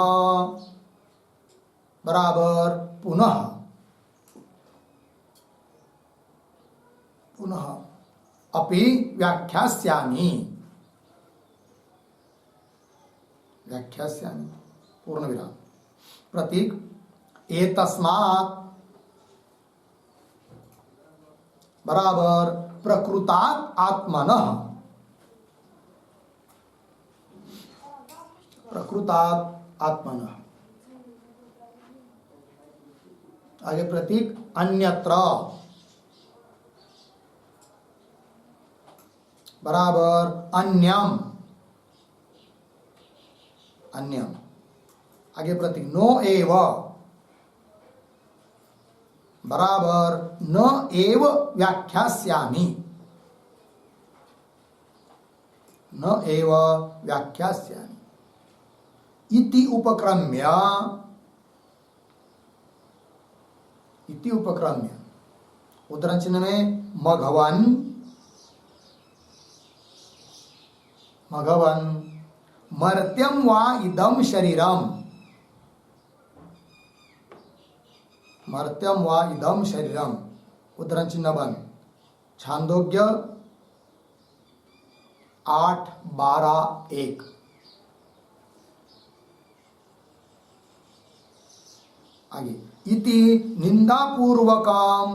बराबर पुनः, पुनः अपि व्याख्यास्यामि, व्याख्यास्यामि पूर्ण विराम। प्रतीक एतस्मात् बराबर प्रकृतात् आत्मनः, प्रकृतात् आत्मनः। आगे प्रतीक अन्यत्र बराबर अन्यम, अन्यम। आगे प्रतीक नो एव बराबर न एव व्याख्यास्यामि, न एव व्याख्यास्यामि। इति उपक्रम्य, इति उपक्रम्य, उदाहरण चिन्ह में मघवन, मघवन मर्त्यम वा इदम शरीरम, मर्त्यम वा इदम शरीरम, उदाहरण चिन्ह बंद। छांदोग्य 8:12:1। आगे इति निंदापूर्वकम,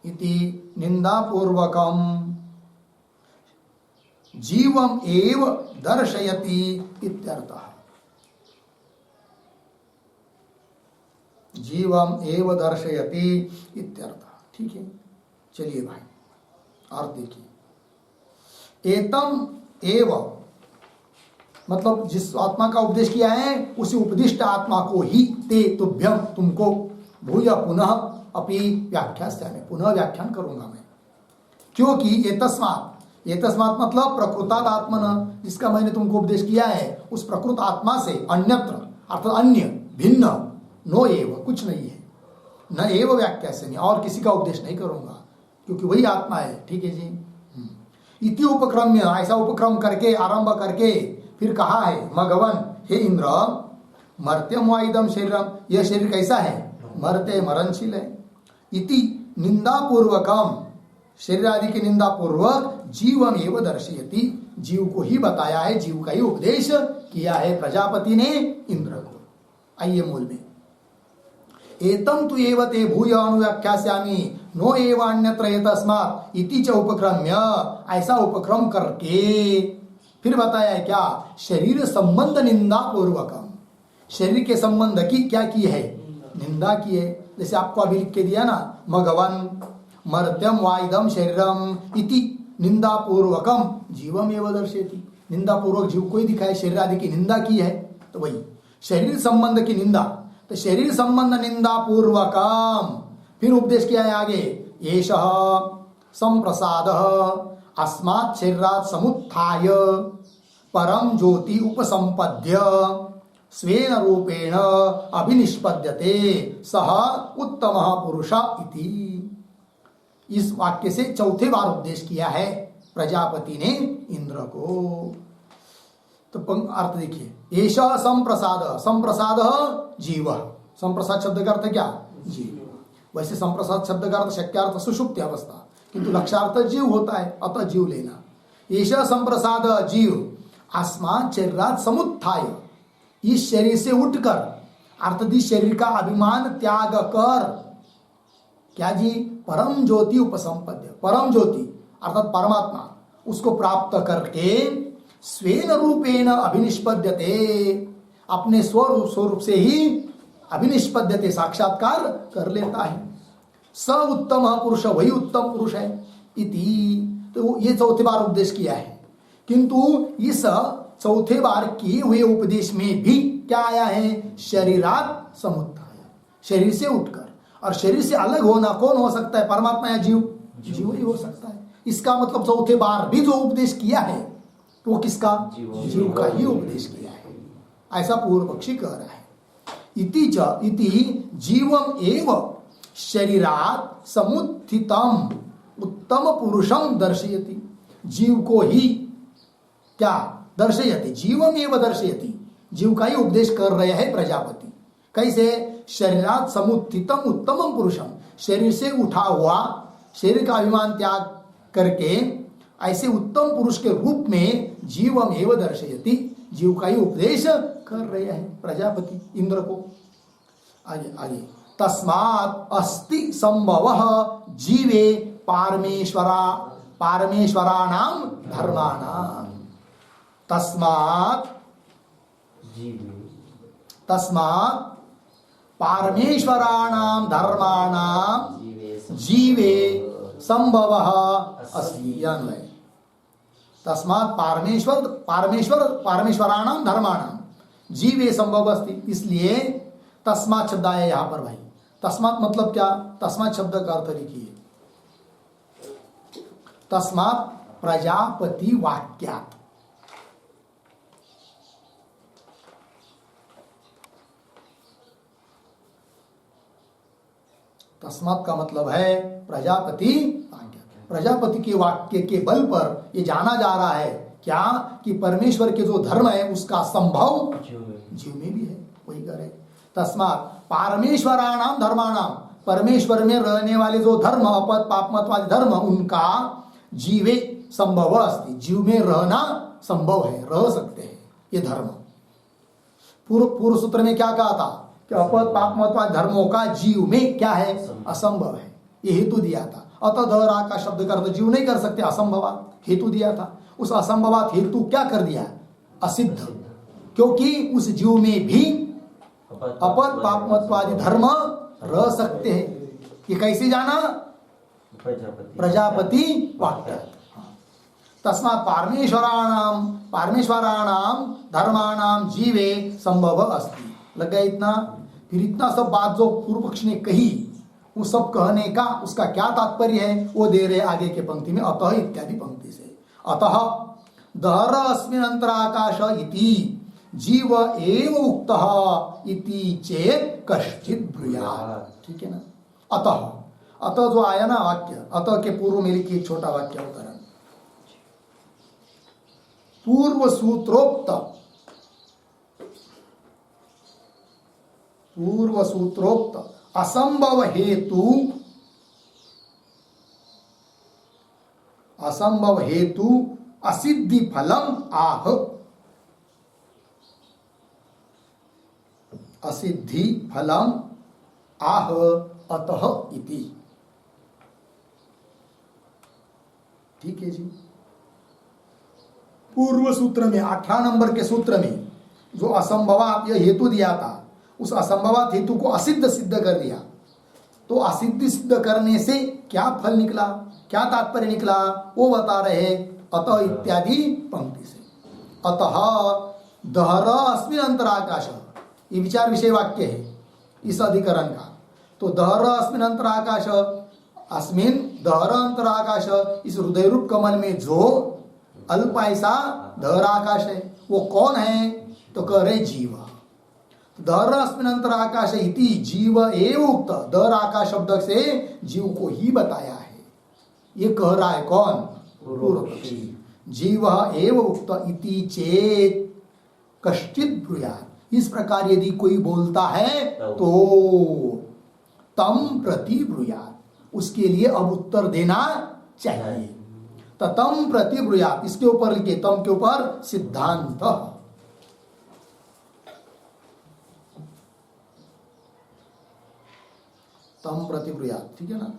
इति निंदापूर्वकम जीवम एव दर्शयति इत्यर्थः, जीवम एव दर्शयति इत्यर्थः। ठीक है, चलिए भाई और देखिए। एतम एव मतलब जिस आत्मा का उपदेश किया है उसी उपदिष्ट आत्मा को ही ते तुभ्यम तुमको भूय पुनः अपि व्याख्यास्यामि, पुनः व्याख्यान करूंगा मैं। क्योंकि ये तस्मात् मतलब प्रकृतात् आत्मन, जिसका मैंने तुमको उपदेश किया है उस प्रकृत आत्मा से अन्यत्र अर्थात अन्य भिन्न नो एव कुछ नहीं है। न एव व्याख्यास्यामि, और किसी का उपदेश नहीं करूंगा क्योंकि वही आत्मा है। ठीक है जी। इति उपक्रम्य, ऐसा उपक्रम करके आरंभ करके फिर कहा है मघवन, हे इंद्र, मर्त्यम वा इदम शरीरम, यह शरीर कैसा है? मरते मरणशील है। इति निंदा पूर्वकम, शरीर आदि की निंदा पूर्वक जीवम एवं दर्शयति, जीव को ही बताया है, जीव का ही उपदेश किया है प्रजापति ने इंद्र को। आइए मूल में, एतम तु एव ते भूय अनुव्याख्यास्यामि नो एव अन्यत्र एतस्मात् इति च उपक्रम्य, ऐसा उपक्रम करके फिर बताया क्या? शरीर संबंध निंदा पूर्वकम, शरीर के संबंध की क्या की है? निंदा की है। जैसे आपको अभी लिख के दिया ना, मघवन मर्त्यम वा इदम शरीरम इति निंदा पूर्वकम जीवम एव दर्शयति, निंदा पूर्वक जीव को ही दिखाए, शरीर आदि की निंदा की है। तो वही शरीर संबंध की निंदा, तो शरीर संबंध निंदा पूर्वकम फिर उपदेश किया है आगे, एषः संप्रसादः अस्मात् शरीरात् समुत्थाय परम ज्योति उपसंपद्य स्वेन रूपेण अभिनिष्पद्यते सह उत्तमः पुरुषः इति। इस वाक्य से चौथे बार उपदेश किया है प्रजापति ने इंद्र को। तो अर्थ देखिए, एषः संप्रसाद, संप्रसाद जीव, संप्रसाद शब्द का अर्थ क्या? जीव। वैसे संप्रसाद शब्द का अर्थ शक्यार्थ सुषुप्ति अवस्था, किंतु लक्ष्यार्थ जीव होता है, अतः जीव लेना। एषः संप्रसाद जीव अस्मात् शरीरात् समुत्थाय, इस शरीर से उठकर, अर्थात इस शरीर का अभिमान त्याग कर, क्या जी? परम ज्योति उपसंपद्य, परम ज्योति अर्थात परमात्मा, उसको प्राप्त करके स्वेन रूपेण अभिनिष्पद्यते, अपने स्वरूप से ही अभिनिष्पद्यते, साक्षात्कार कर लेता है। स उत्तम पुरुष, वही उत्तम पुरुष है इति। तो ये चौथे बार उपदेश किया है, किंतु इस चौथे बार किए हुए उपदेश में भी क्या आया है? शरीरात् समुत्थाय, शरीर से उठकर। और शरीर से अलग होना कौन हो सकता है? परमात्मा या जीव? जीव ही हो सकता है। इसका मतलब चौथे बार भी जो उपदेश किया है वो किसका? जीव का ही उपदेश किया है, ऐसा पूर्व पक्षी कह रहा है। इति च इति जीवम एव शरीरात् समुत्थितम उत्तम पुरुषम दर्शयति, जीव को ही क्या दर्शयति? जीवम एव दर्शयति, जीव का ही उपदेश कर रहे हैं प्रजापति। कैसे? शरीरात् समुत्थितम उत्तमम पुरुषम, शरीर से उठा हुआ, शरीर का अभिमान त्याग करके ऐसे उत्तम पुरुष के रूप में जीवम एव दर्शयति, जीव का ही उपदेश कर रहे हैं प्रजापति इंद्र को। आगे आगे, तस्मात् अस्ति संभवः जीवे पारमेश्वराणाम धर्माणाम, तस्मात् पारमेश्वराणाम धर्माणाम जीवे संभवः अस्ति। तस्मात् पारमेश्वराणाम धर्माणाम जीवे संभव अस्ति, इसलिए तस्मात् शब्द आया यहां पर भाई। तस्मात् मतलब क्या? तस्मात् शब्द का अर्थ लिखिए, तस्मात् प्रजापति वाक्यात्, तस्मात् का मतलब है प्रजापति वाक्य। प्रजापति के वाक्य के बल पर ये जाना जा रहा है क्या? कि परमेश्वर के जो धर्म है उसका संभव जीव में भी है, वही करे। तस्मात् पारमेश्वराणाम धर्माणाम, परमेश्वर में रहने वाले जो धर्म, अपद पापमत्वादि धर्म, उनका जीवे संभव अस्ति, जीव में रहना संभव है, रह सकते हैं ये धर्म। पूर्व सूत्र में क्या कहा था कि अपद पापमत्वादि धर्मों का जीव में क्या है? असंभव है, ये हेतु दिया था। अतः धरा का शब्द कर, तो जीव नहीं कर सकते, असंभवात हेतु दिया था। उस असंभवात हेतु क्या कर दिया? असिद्ध, क्योंकि उस जीव में भी अपद पापमत्वादि धर्म रह सकते हैं। ये कैसे जाना? प्रजापति वाक्य। तस्मात् पारमेश्वराणाम धर्माणाम जीवे संभव अस्ति। लग गया इतना? फिर इतना सब बात जो पूर्व पक्ष ने कही, वो सब कहने का उसका क्या तात्पर्य है वो दे रहे आगे के पंक्ति में, अतः इत्यादि पंक्ति से। अतः दहर अस्मिन् अंतराकाश इति जीव एव उक्तः इति चेत् कश्चित् ब्रूयात्। ठीक है ना? अतः, अतः जो आया ना वाक्य, अतः के पूर्व में लिखिए एक छोटा वाक्य अवतरण। पूर्व सूत्रोक्त असंभव हेतु असिद्धि फलम आह। असिद्धि फलम आह अतः इति। ठीक है जी। पूर्व सूत्र में 18 नंबर के सूत्र में जो असंभवात यह हेतु दिया था, उस असंभवात हेतु को असिद्ध सिद्ध कर दिया। तो असिद्ध सिद्ध करने से क्या फल निकला, क्या तात्पर्य निकला, वो बता रहे अतः इत्यादि पंक्ति से। अतः दहर अस्मिन् अंतराकाश, ये विचार विषय वाक्य है इस अधिकरण का। तो दहर अस्मिन् अंतराकाश, अस्मिन् दहर अंतराकाश, इस हृदय रूप कमल में जो अल्प ऐसा दहर आकाश है, वो कौन है? तो कह रहे जीव। दहर अस्मिन् अंतराकाश इति जीव एव उक्त। दहर आकाश शब्द से जीव को ही बताया है। ये कह रहा है कौन? पूर्व पक्षी। जीव एव उक्त इति चेत कश्चित् ब्रूयात्। इस प्रकार यदि कोई बोलता है तो तम प्रति ब्रूयात्, उसके लिए अब उत्तर देना चाहिए। तम प्रति ब्रूयात्, इसके ऊपर लिखे, तम के ऊपर सिद्धांत। तम प्रति ब्रूयात्, ठीक है ना।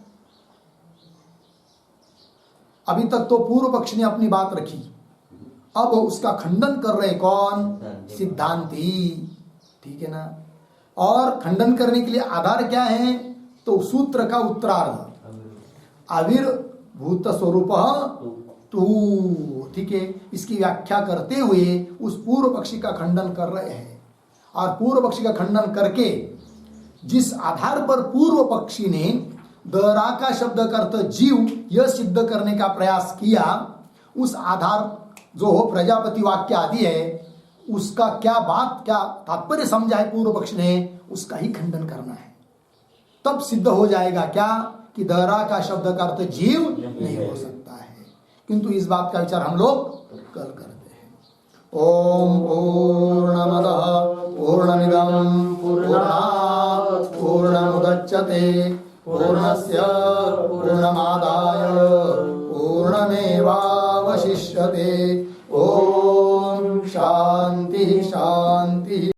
अभी तक तो पूर्व पक्ष ने अपनी बात रखी, अब उसका खंडन कर रहे कौन? सिद्धांती, ठीक है ना। और खंडन करने के लिए आधार क्या है? तो सूत्र का उत्तरार्ध, आविर्भूत स्वरूप तू, ठीक है। इसकी व्याख्या करते हुए उस पूर्व पक्षी का खंडन कर रहे हैं। और पूर्व पक्षी का खंडन करके जिस आधार पर पूर्व पक्षी ने दहराका शब्द का अर्थ जीव यह सिद्ध करने का प्रयास किया, उस आधार जो प्रजापति वाक्य आदि है, उसका क्या बात, क्या तात्पर्य समझा है पूर्व पक्ष ने, उसका ही खंडन करना है। तब सिद्ध हो जाएगा क्या? कि दहराका शब्द का अर्थ जीव नहीं हो सकता है। किंतु इस बात का विचार हम लोग कल करते हैं। ओम पूर्णमदः पूर्णमिदं पूर्णात् पूर्णमुदच्यते पूर्णस्य पूर्णमादाय पूर्णमेवावशिष्यते। ओम शांति शांति।